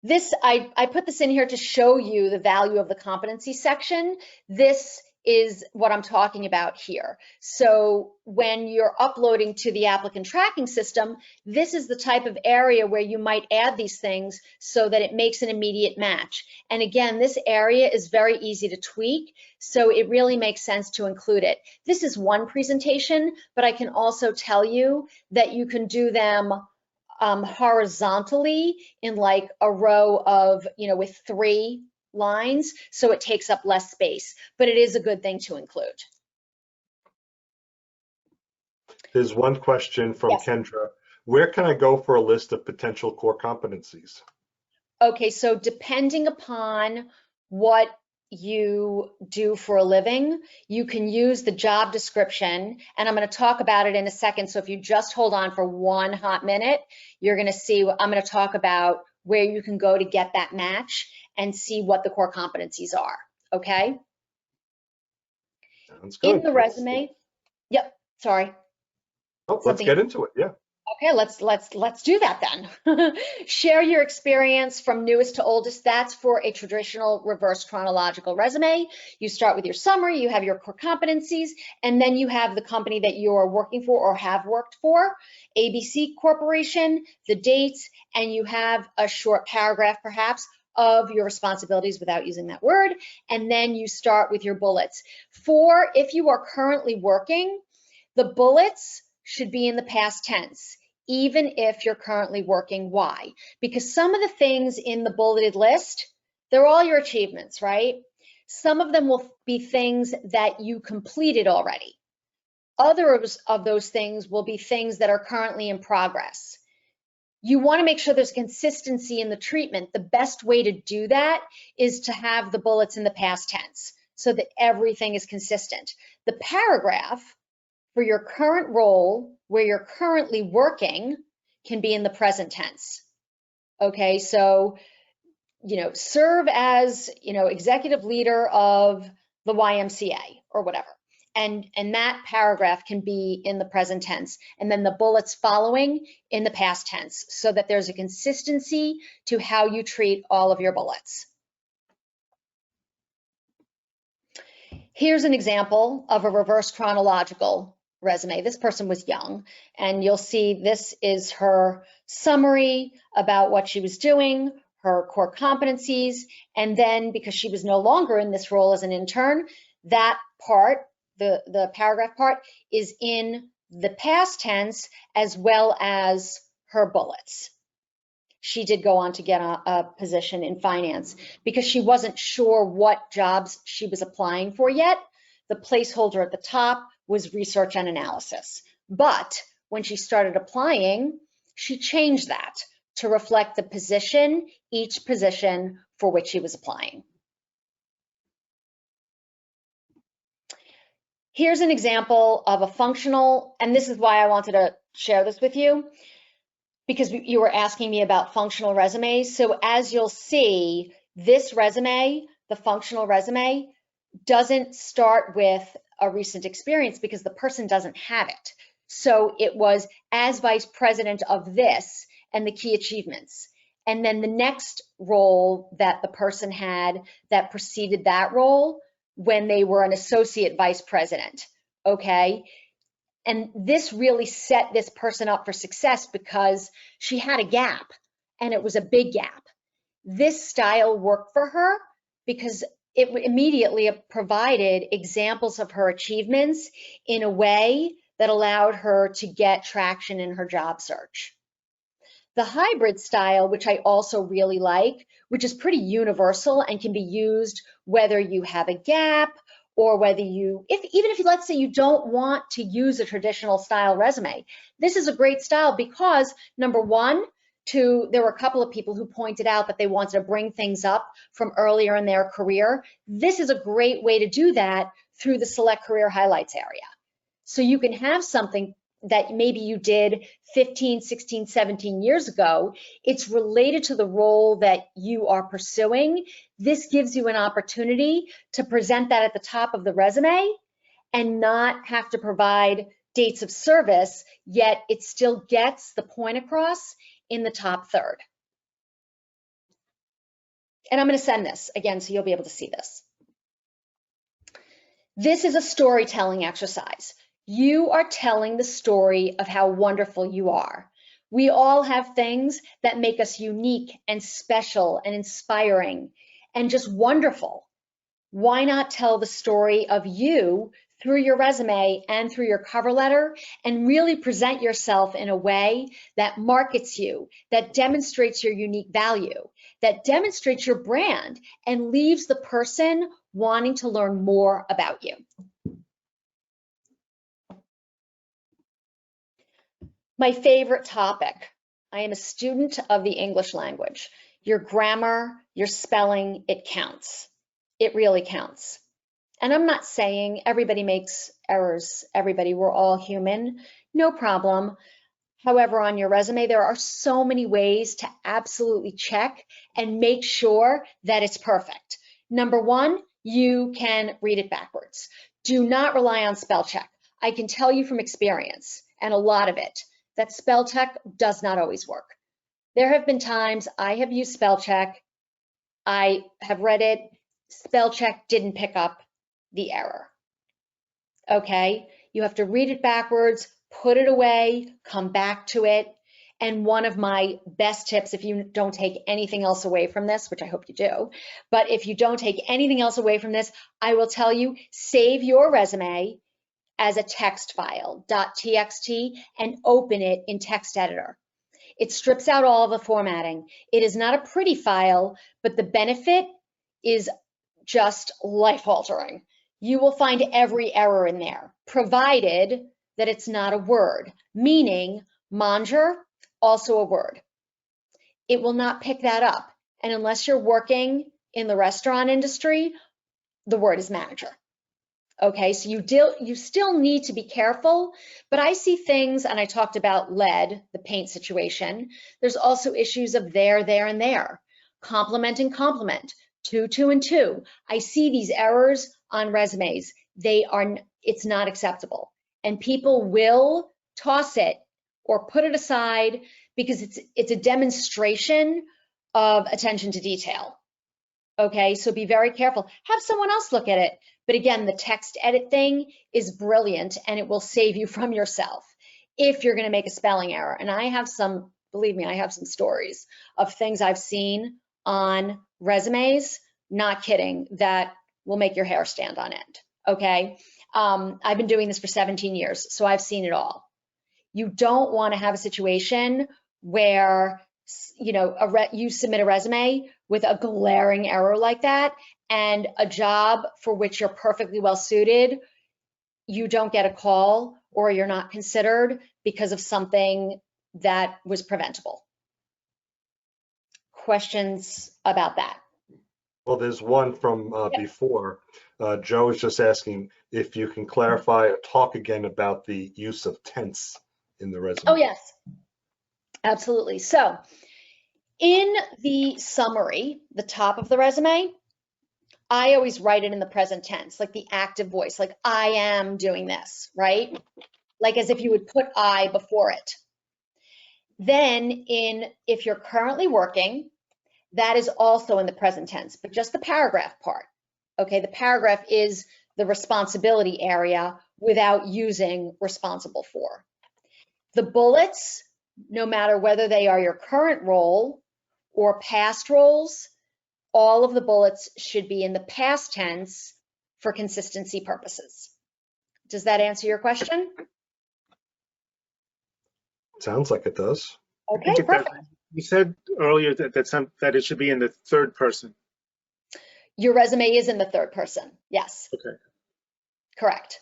This, I put this in here to show you the value of the competency section. This is what I'm talking about here. So when you're uploading to the applicant tracking system, this is the type of area where you might add these things so that it makes an immediate match. And again, this area is very easy to tweak, so it really makes sense to include it. This is one presentation, but I can also tell you that you can do them horizontally in like a row of, with 3 lines, so it takes up less space, but it is a good thing to include. There's one question from Yes. Kendra. Where can I go for a list of potential core competencies? Okay, so depending upon what you do for a living, you can use the job description, and I'm going to talk about it in a second. So if you just hold on for 1 hot minute, you're going to see, I'm going to talk about where you can go to get that match and see what the core competencies are, okay? Sounds good. In the resume, yep, sorry. Oh, let's get into it, yeah. Okay, let's do that then. Share your experience from newest to oldest. That's for a traditional reverse chronological resume. You start with your summary, you have your core competencies, and then you have the company that you're working for or have worked for, ABC Corporation, the dates, and you have a short paragraph perhaps of your responsibilities without using that word, and then you start with your bullets. For if you are currently working, the bullets should be in the past tense, even if you're currently working. Why? Because some of the things in the bulleted list, they're all your achievements, right? Some of them will be things that you completed already. Others of those things will be things that are currently in progress. You want to make sure there's consistency in the treatment. The best way to do that is to have the bullets in the past tense so that everything is consistent. The paragraph for your current role where you're currently working can be in the present tense. Okay, so, serve as, executive leader of the YMCA or whatever. And that paragraph can be in the present tense, and then the bullets following in the past tense, so that there's a consistency to how you treat all of your bullets. Here's an example of a reverse chronological resume. This person was young, and you'll see this is her summary about what she was doing, her core competencies, and then because she was no longer in this role as an intern, that part, the paragraph part, is in the past tense as well as her bullets. She did go on to get a position in finance because she wasn't sure what jobs she was applying for yet. The placeholder at the top was research and analysis. But when she started applying, she changed that to reflect the position, each position for which she was applying. Here's an example of a functional, and this is why I wanted to share this with you, because you were asking me about functional resumes. So as you'll see, this resume, the functional resume, doesn't start with a recent experience because the person doesn't have it. So it was as vice president of this and the key achievements. And then the next role that the person had that preceded that role when they were an associate vice president, okay? And this really set this person up for success because she had a gap, and it was a big gap. This style worked for her because it immediately provided examples of her achievements in a way that allowed her to get traction in her job search. The hybrid style, which I also really like, which is pretty universal and can be used whether you have a gap or whether even if let's say you don't want to use a traditional style resume, this is a great style because number one, there were a couple of people who pointed out that they wanted to bring things up from earlier in their career. This is a great way to do that through the select career highlights area. So you can have something that maybe you did 15, 16, 17 years ago. It's related to the role that you are pursuing. This gives you an opportunity to present that at the top of the resume and not have to provide dates of service, yet it still gets the point across in the top third. And I'm going to send this again so you'll be able to see this. This is a storytelling exercise. You are telling the story of how wonderful you are. We all have things that make us unique and special and inspiring and just wonderful. Why not tell the story of you through your resume and through your cover letter and really present yourself in a way that markets you, that demonstrates your unique value, that demonstrates your brand and leaves the person wanting to learn more about you. My favorite topic. I am a student of the English language. Your grammar, your spelling, it counts. It really counts. And I'm not saying everybody makes errors. We're all human, no problem. However, on your resume, there are so many ways to absolutely check and make sure that it's perfect. Number one, you can read it backwards. Do not rely on spell check. I can tell you from experience, and a lot of it, that spell check does not always work. There have been times I have used spell check, I have read it, spell check didn't pick up the error. Okay, you have to read it backwards, put it away, come back to it. And one of my best tips, if you don't take anything else away from this, which I hope you do, but if you don't take anything else away from this, I will tell you, save your resume as a text file, .txt, and open it in text editor. It strips out all of the formatting. It is not a pretty file, but the benefit is just life-altering. You will find every error in there, provided that it's not a word, meaning manger, also a word. It will not pick that up. And unless you're working in the restaurant industry, the word is manager. Okay, so you still need to be careful, but I see things, and I talked about lead, the paint situation. There's also issues of there, and there. Complement and complement, two, and two. I see these errors on resumes. It's not acceptable. And people will toss it or put it aside because it's a demonstration of attention to detail. Okay, so be very careful. Have someone else look at it. But again, the text edit thing is brilliant and it will save you from yourself if you're going to make a spelling error. And I have some, believe me, I have some stories of things I've seen on resumes, not kidding, that will make your hair stand on end. Okay, I've been doing this for 17 years, so I've seen it all. You don't want to have a situation where you submit a resume with a glaring error like that, and a job for which you're perfectly well suited, you don't get a call or you're not considered because of something that was preventable. Questions about that? Well, there's one from before. Joe is just asking if you can clarify or talk again about the use of tense in the resume. Oh, yes, absolutely. So in the summary, the top of the resume, I always write it in the present tense, like the active voice, like I am doing this, right? Like as if you would put I before it. Then if you're currently working, that is also in the present tense, but just the paragraph part. Okay, the paragraph is the responsibility area without using responsible for. The bullets, no matter whether they are your current role or past roles, all of the bullets should be in the past tense for consistency purposes. Does that answer your question? Sounds like it does. Okay, perfect. You said earlier that it should be in the third person. Your resume is in the third person, yes. Okay. Correct.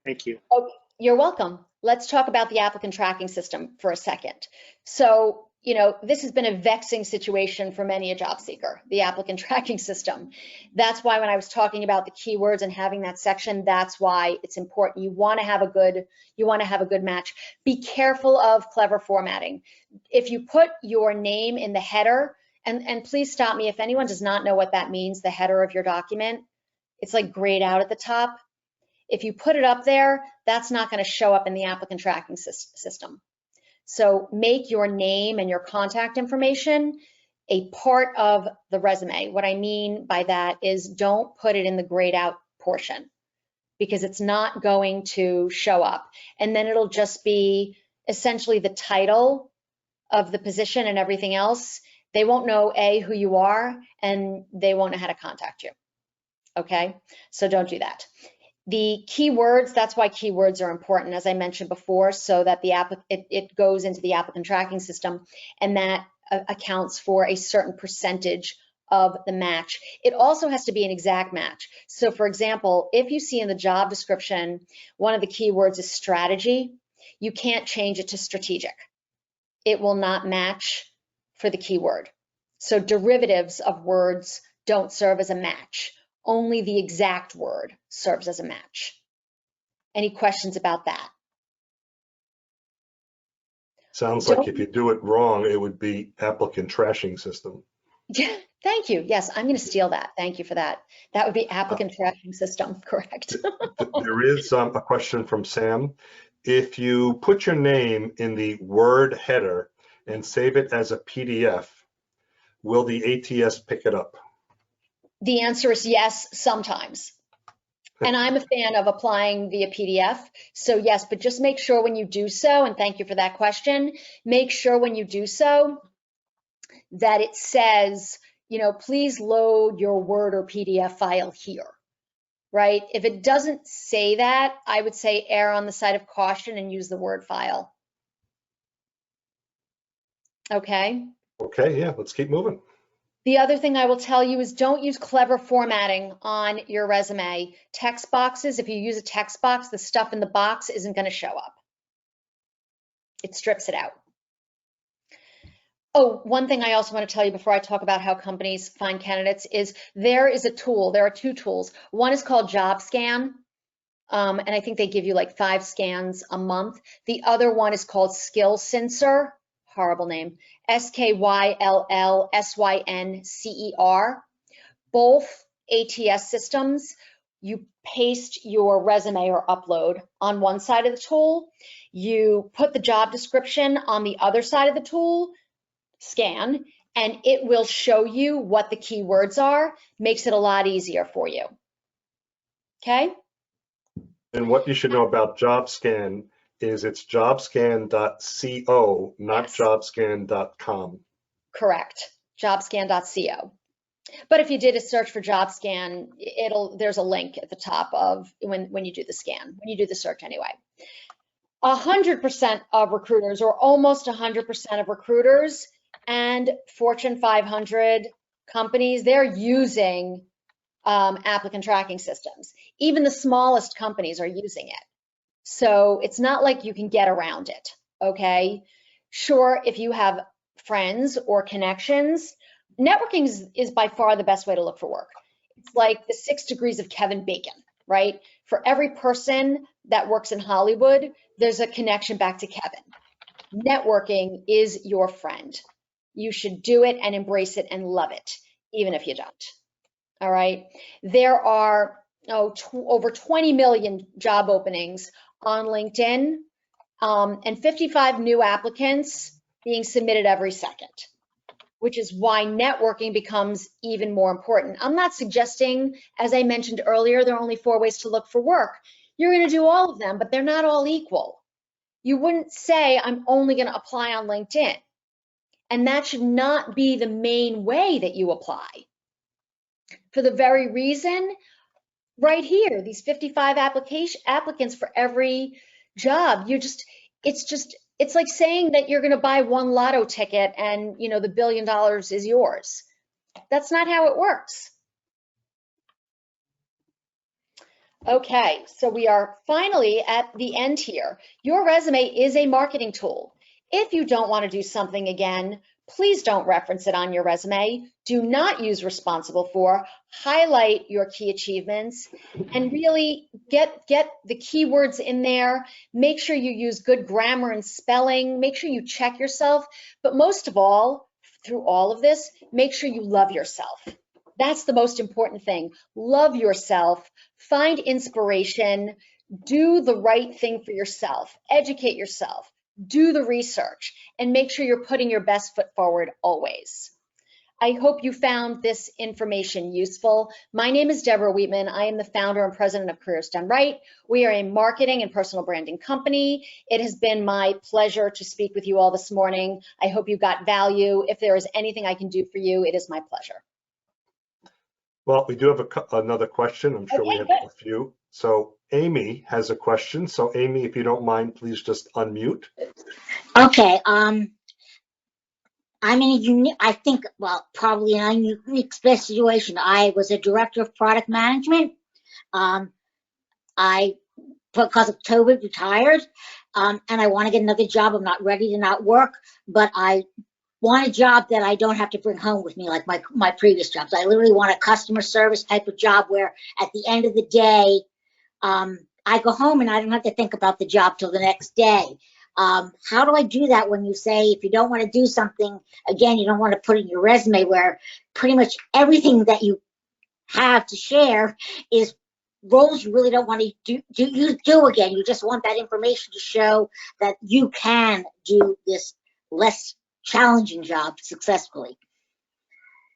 Thank you. Oh, you're welcome. Let's talk about the applicant tracking system for a second. So, this has been a vexing situation for many a job seeker, the applicant tracking system. That's why when I was talking about the keywords and having that section, that's why it's important. You want to have a good match. Be careful of clever formatting. If you put your name in the header, and please stop me if anyone does not know what that means, the header of your document, it's like grayed out at the top. If you put it up there, that's not going to show up in the applicant tracking system. So make your name and your contact information a part of the resume. What I mean by that is don't put it in the grayed out portion because it's not going to show up. And then it'll just be essentially the title of the position and everything else. They won't know who you are, and they won't know how to contact you. Okay, so don't do that. The keywords, that's why keywords are important, as I mentioned before, so that it goes into the applicant tracking system, and that accounts for a certain percentage of the match. It also has to be an exact match. So for example, if you see in the job description, one of the keywords is strategy, you can't change it to strategic. It will not match for the keyword. So derivatives of words don't serve as a match. Only the exact word serves as a match. Any questions about that? Sounds like if you do it wrong, it would be applicant trashing system. Yeah, thank you. Yes, I'm going to steal that. Thank you for that. That would be applicant tracking system, correct? There is a question from Sam. If you put your name in the Word header and save it as a PDF, will the ATS pick it up? The answer is yes, sometimes. And I'm a fan of applying via PDF. So yes, but just make sure when you do so, and thank you for that question, make sure when you do so that it says, please load your Word or PDF file here, right? If it doesn't say that, I would say err on the side of caution and use the Word file. Okay? Okay, yeah, let's keep moving. The other thing I will tell you is don't use clever formatting on your resume. Text boxes, if you use a text box, the stuff in the box isn't going to show up. It strips it out. Oh, one thing I also want to tell you before I talk about how companies find candidates is there is a tool. There are two tools. One is called JobScan, and I think they give you like 5 scans a month. The other one is called Skill Sensor. Horrible name, SKYLLSYNCER. Both ATS systems, you paste your resume or upload on one side of the tool, you put the job description on the other side of the tool, scan, and it will show you what the keywords are, makes it a lot easier for you. Okay? And what you should know about JobScan is it's jobscan.co, not Yes. jobscan.com. Correct, jobscan.co. But if you did a search for JobScan, there's a link at the top of when you do the scan, when you do the search anyway. 100% of recruiters, or almost 100% of recruiters and Fortune 500 companies, they're using applicant tracking systems. Even the smallest companies are using it. So it's not like you can get around it, okay? Sure, if you have friends or connections, networking is by far the best way to look for work. It's like the 6 degrees of Kevin Bacon, right? For every person that works in Hollywood, there's a connection back to Kevin. Networking is your friend. You should do it and embrace it and love it, even if you don't. All right. There are over 20 million job openings on LinkedIn, and 55 new applicants being submitted every second, which is why networking becomes even more important. I'm not suggesting, as I mentioned earlier, there are only 4 ways to look for work. You're going to do all of them, but they're not all equal. You wouldn't say, I'm only going to apply on LinkedIn. And that should not be the main way that you apply. For the very reason, right here, these 55 applicants for every job, it's like saying that you're going to buy one lotto ticket and the $1 billion is yours. That's not how it works. Okay, so we are finally at the end here. Your resume is a marketing tool. If you don't want to do something again, please don't reference it on your resume. Do not use responsible for. Highlight your key achievements and really get the keywords in there. Make sure you use good grammar and spelling. Make sure you check yourself. But most of all, through all of this, make sure you love yourself. That's the most important thing. Love yourself, find inspiration, do the right thing for yourself, educate yourself, do the research, and make sure you're putting your best foot forward always. I hope you found this information useful. My name is Debra Wheatman. I am the founder and president of Careers Done Right. We are a marketing and personal branding company. It has been my pleasure to speak with you all this morning. I hope you got value. If there is anything I can do for you, it is my pleasure. Well, we do have another question. I'm sure we have a few. So Amy has a question. So Amy, if you don't mind, please just unmute. Okay. I'm in a unique, I think, well, probably in a unique situation. I was a director of product management. I, because of COVID, retired, and I want to get another job. I'm not ready to not work, but I want a job that I don't have to bring home with me like my previous jobs. I literally want a customer service type of job where at the end of the day, I go home and I don't have to think about the job till the next day. How do I do that when you say if you don't want to do something, again, you don't want to put in your resume where pretty much everything that you have to share is roles you really don't want to do again. You just want that information to show that you can do this less challenging job successfully.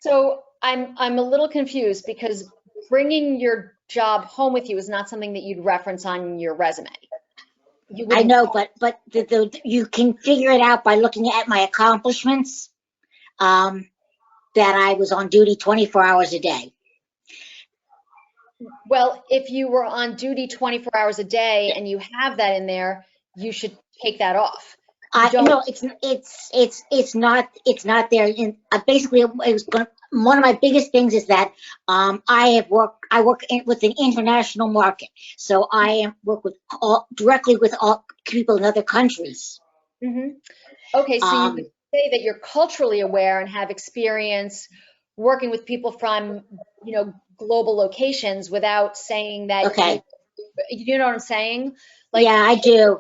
So I'm a little confused because bringing your job home with you is not something that you'd reference on your resume. I know, but you can figure it out by looking at my accomplishments, that I was on duty 24 hours a day. Well, if you were on duty 24 hours a day and you have that in there, you should take that off. No, it's not there. Basically, one of my biggest things is that I work with an international market, so I work directly with all people in other countries. Mm-hmm. Okay, so you could say that you're culturally aware and have experience working with people from, global locations without saying that. Okay. You know what I'm saying? Like, yeah, I do.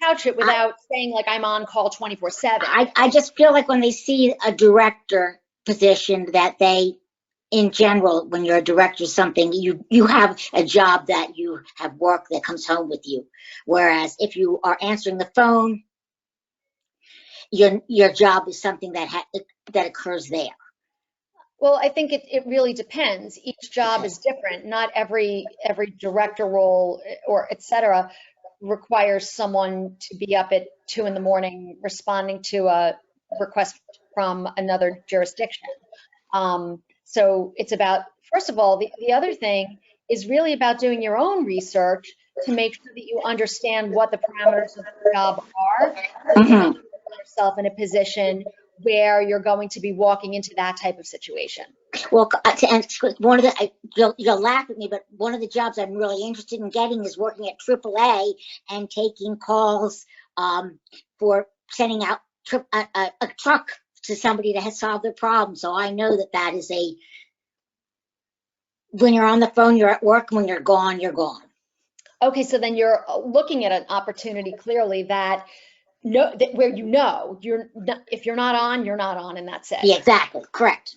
Couch it without saying like I'm on call 24/7. I just feel like when they see a director position that they, in general, when you're a director of something, you have a job that you have work that comes home with you. Whereas if you are answering the phone, your job is something that occurs there. Well, I think it really depends. Each job is different. Not every director role or et cetera requires someone to be up at 2 a.m. responding to a request from another jurisdiction. So it's about, first of all, the other thing is really about doing your own research to make sure that you understand what the parameters of the job are, and put yourself in a position where you're going to be walking into that type of situation. Well, and one of the, you'll laugh at me, but one of the jobs I'm really interested in getting is working at AAA and taking calls for sending out a truck to somebody that has solved their problem. So I know that is when you're on the phone, you're at work. When you're gone, you're gone. Okay, so then you're looking at an opportunity clearly that where you're not, if you're not on, you're not on, and that's it. Yeah, exactly, correct.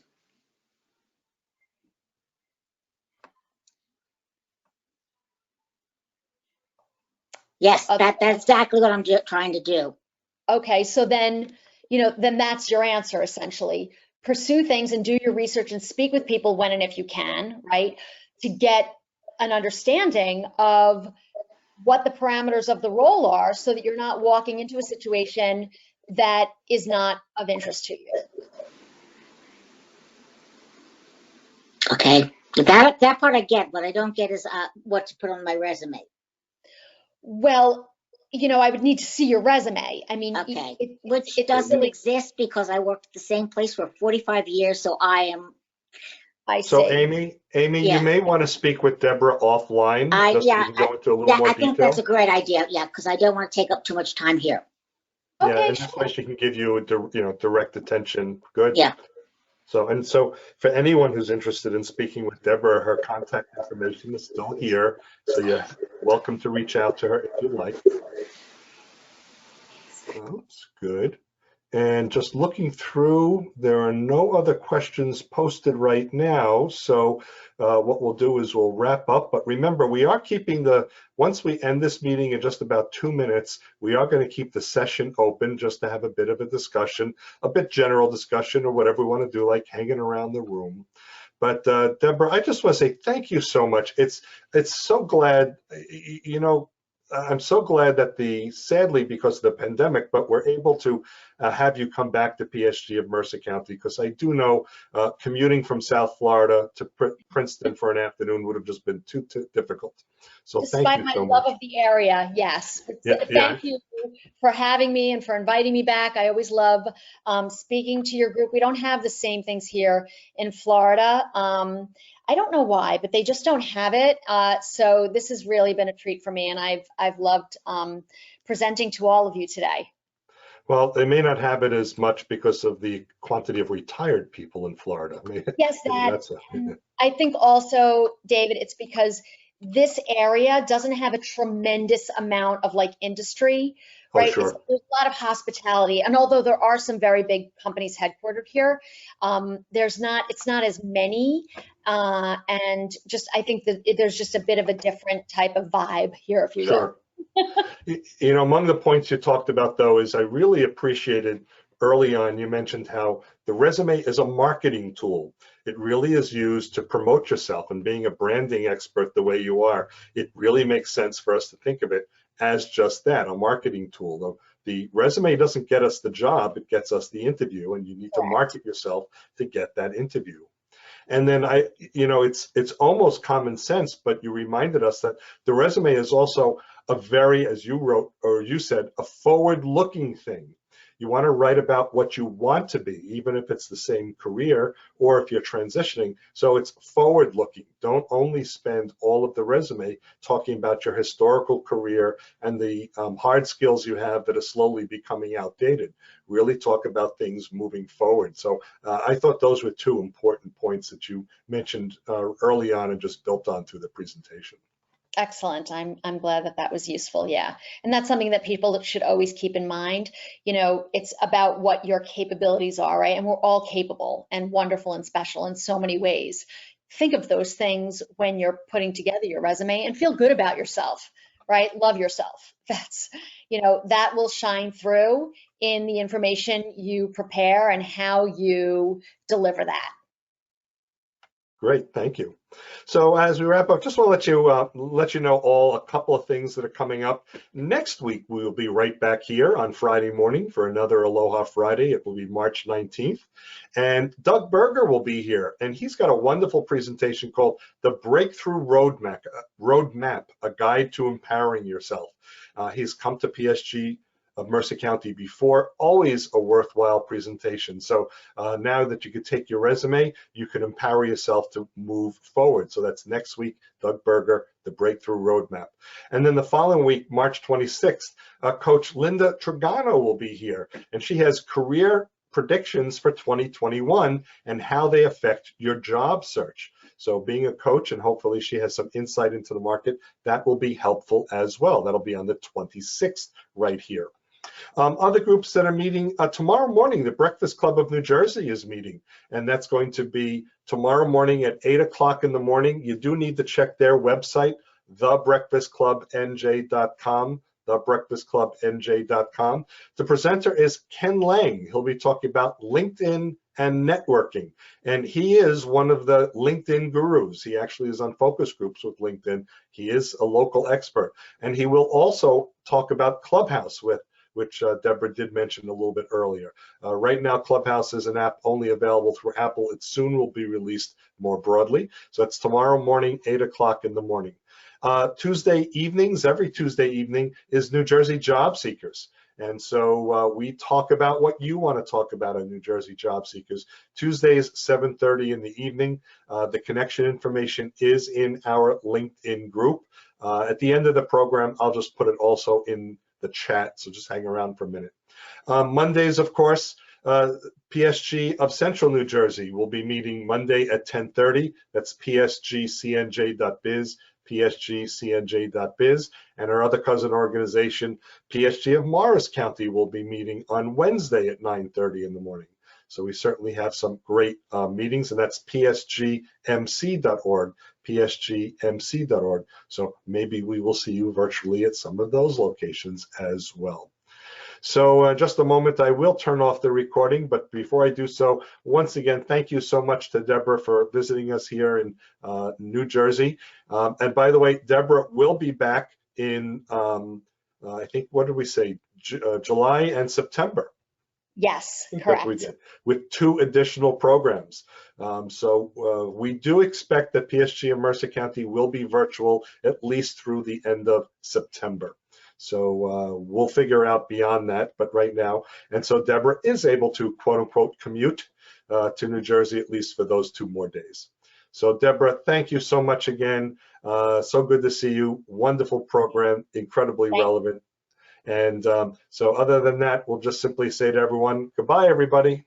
Yes, that's exactly what I'm trying to do. Okay, so then, then that's your answer essentially. Pursue things and do your research and speak with people when and if you can, right? To get an understanding of what the parameters of the role are so that you're not walking into a situation that is not of interest to you. Okay, that part I get, but I don't get is what to put on my resume. Well, I would need to see your resume. I mean, okay, which doesn't exist because I worked at the same place for 45 years, so I am I So see. Amy, Yeah. you may want to speak with Deborah offline, just so Yeah, we can go into a little I more think that's a detail. great idea. Yeah, because I don't want to take up too much time here. Yeah, Okay, and this way she can give you a direct attention. Good. Yeah. So for anyone who's interested in speaking with Deborah, her contact information is still here. So you're welcome to reach out to her if you like. That's good. And just looking through, there are no other questions posted right now. So what we'll do is we'll wrap up. But remember, we are keeping once we end this meeting in just about 2 minutes, we are going to keep the session open just to have a bit of a discussion, a bit general discussion or whatever we want to do, like hanging around the room. But Deborah, I just want to say thank you so much. It's so glad, I'm so glad that sadly because of the pandemic, but we're able to have you come back to PSG of Mercer County, because I do know commuting from South Florida to Princeton for an afternoon would have just been too difficult. So thank despite you my so love much. of the area, yes. Yeah. Thank you for having me and for inviting me back. I always love speaking to your group. We don't have the same things here in Florida. I don't know why, but they just don't have it. So this has really been a treat for me, and I've loved presenting to all of you today. Well, they may not have it as much because of the quantity of retired people in Florida. Yes, I think also, David, it's because this area doesn't have a tremendous amount of like industry, right? Oh, sure. There's a lot of hospitality, and although there are some very big companies headquartered here, it's not as many, and just I think that there's just a bit of a different type of vibe here, if you will. Sure. Among the points you talked about, though, is I really appreciated early on, you mentioned how the resume is a marketing tool. It really is used to promote yourself, and being a branding expert the way you are, it really makes sense for us to think of it as just that, a marketing tool. The resume doesn't get us the job, it gets us the interview, and you need to market yourself to get that interview. And then it's almost common sense, but you reminded us that the resume is also a very, as you wrote, or you said, a forward-looking thing. You want to write about what you want to be, even if it's the same career or if you're transitioning. So it's forward-looking. Don't only spend all of the resume talking about your historical career and the hard skills you have that are slowly becoming outdated. Really talk about things moving forward. So I thought those were two important points that you mentioned early on and just built on through the presentation. Excellent. I'm glad that was useful. Yeah. And that's something that people should always keep in mind. It's about what your capabilities are, right? And we're all capable and wonderful and special in so many ways. Think of those things when you're putting together your resume and feel good about yourself, right? Love yourself. That will shine through in the information you prepare and how you deliver that. Great, thank you. So as we wrap up, just want to let you know a couple of things that are coming up. Next week, we will be right back here on Friday morning for another Aloha Friday. It will be March 19th. And Doug Berger will be here, and he's got a wonderful presentation called The Breakthrough Roadmap, a Guide to Empowering Yourself. He's come to PSG of Mercer County before, always a worthwhile presentation. So now that you could take your resume, you can empower yourself to move forward. So that's next week, Doug Berger, The Breakthrough Roadmap. And then the following week, March 26th, Coach Linda Trigano will be here, and she has career predictions for 2021 and how they affect your job search. So being a coach, and hopefully she has some insight into the market, that will be helpful as well. That'll be on the 26th right here. Other groups that are meeting tomorrow morning, the Breakfast Club of New Jersey is meeting, and that's going to be tomorrow morning at 8 o'clock in the morning. You do need to check their website, thebreakfastclubnj.com, thebreakfastclubnj.com. The presenter is Ken Lang. He'll be talking about LinkedIn and networking, and he is one of the LinkedIn gurus. He actually is on focus groups with LinkedIn. He is a local expert, and he will also talk about Clubhouse, which Debra did mention a little bit earlier. Right now, Clubhouse is an app only available through Apple. It soon will be released more broadly. So that's tomorrow morning, 8 o'clock in the morning. Tuesday evenings, every Tuesday evening, is New Jersey Job Seekers. And so we talk about what you want to talk about on New Jersey Job Seekers. Tuesdays, 7:30 in the evening. The connection information is in our LinkedIn group. At the end of the program, I'll just put it also in the chat, so just hang around for a minute. Mondays, of course, PSG of Central New Jersey will be meeting Monday at 10:30. That's psgcnj.biz, psgcnj.biz. And our other cousin organization, PSG of Morris County, will be meeting on Wednesday at 9:30 in the morning. So we certainly have some great meetings, and that's psgmc.org, psgmc.org. So maybe we will see you virtually at some of those locations as well. So just a moment, I will turn off the recording, but before I do so, once again, thank you so much to Debra for visiting us here in New Jersey. And by the way, Debra will be back in, I think, what did we say, July and September? Yes, That's correct. what we did, with 2 additional programs. So we do expect that PSG and Mercer County will be virtual at least through the end of September. So we'll figure out beyond that, but right now. And so Debra is able to, quote unquote, commute to New Jersey, at least for those 2 more days. So Debra, thank you so much again. So good to see you. Wonderful program, incredibly relevant. And so other than that, we'll just simply say to everyone, goodbye, everybody.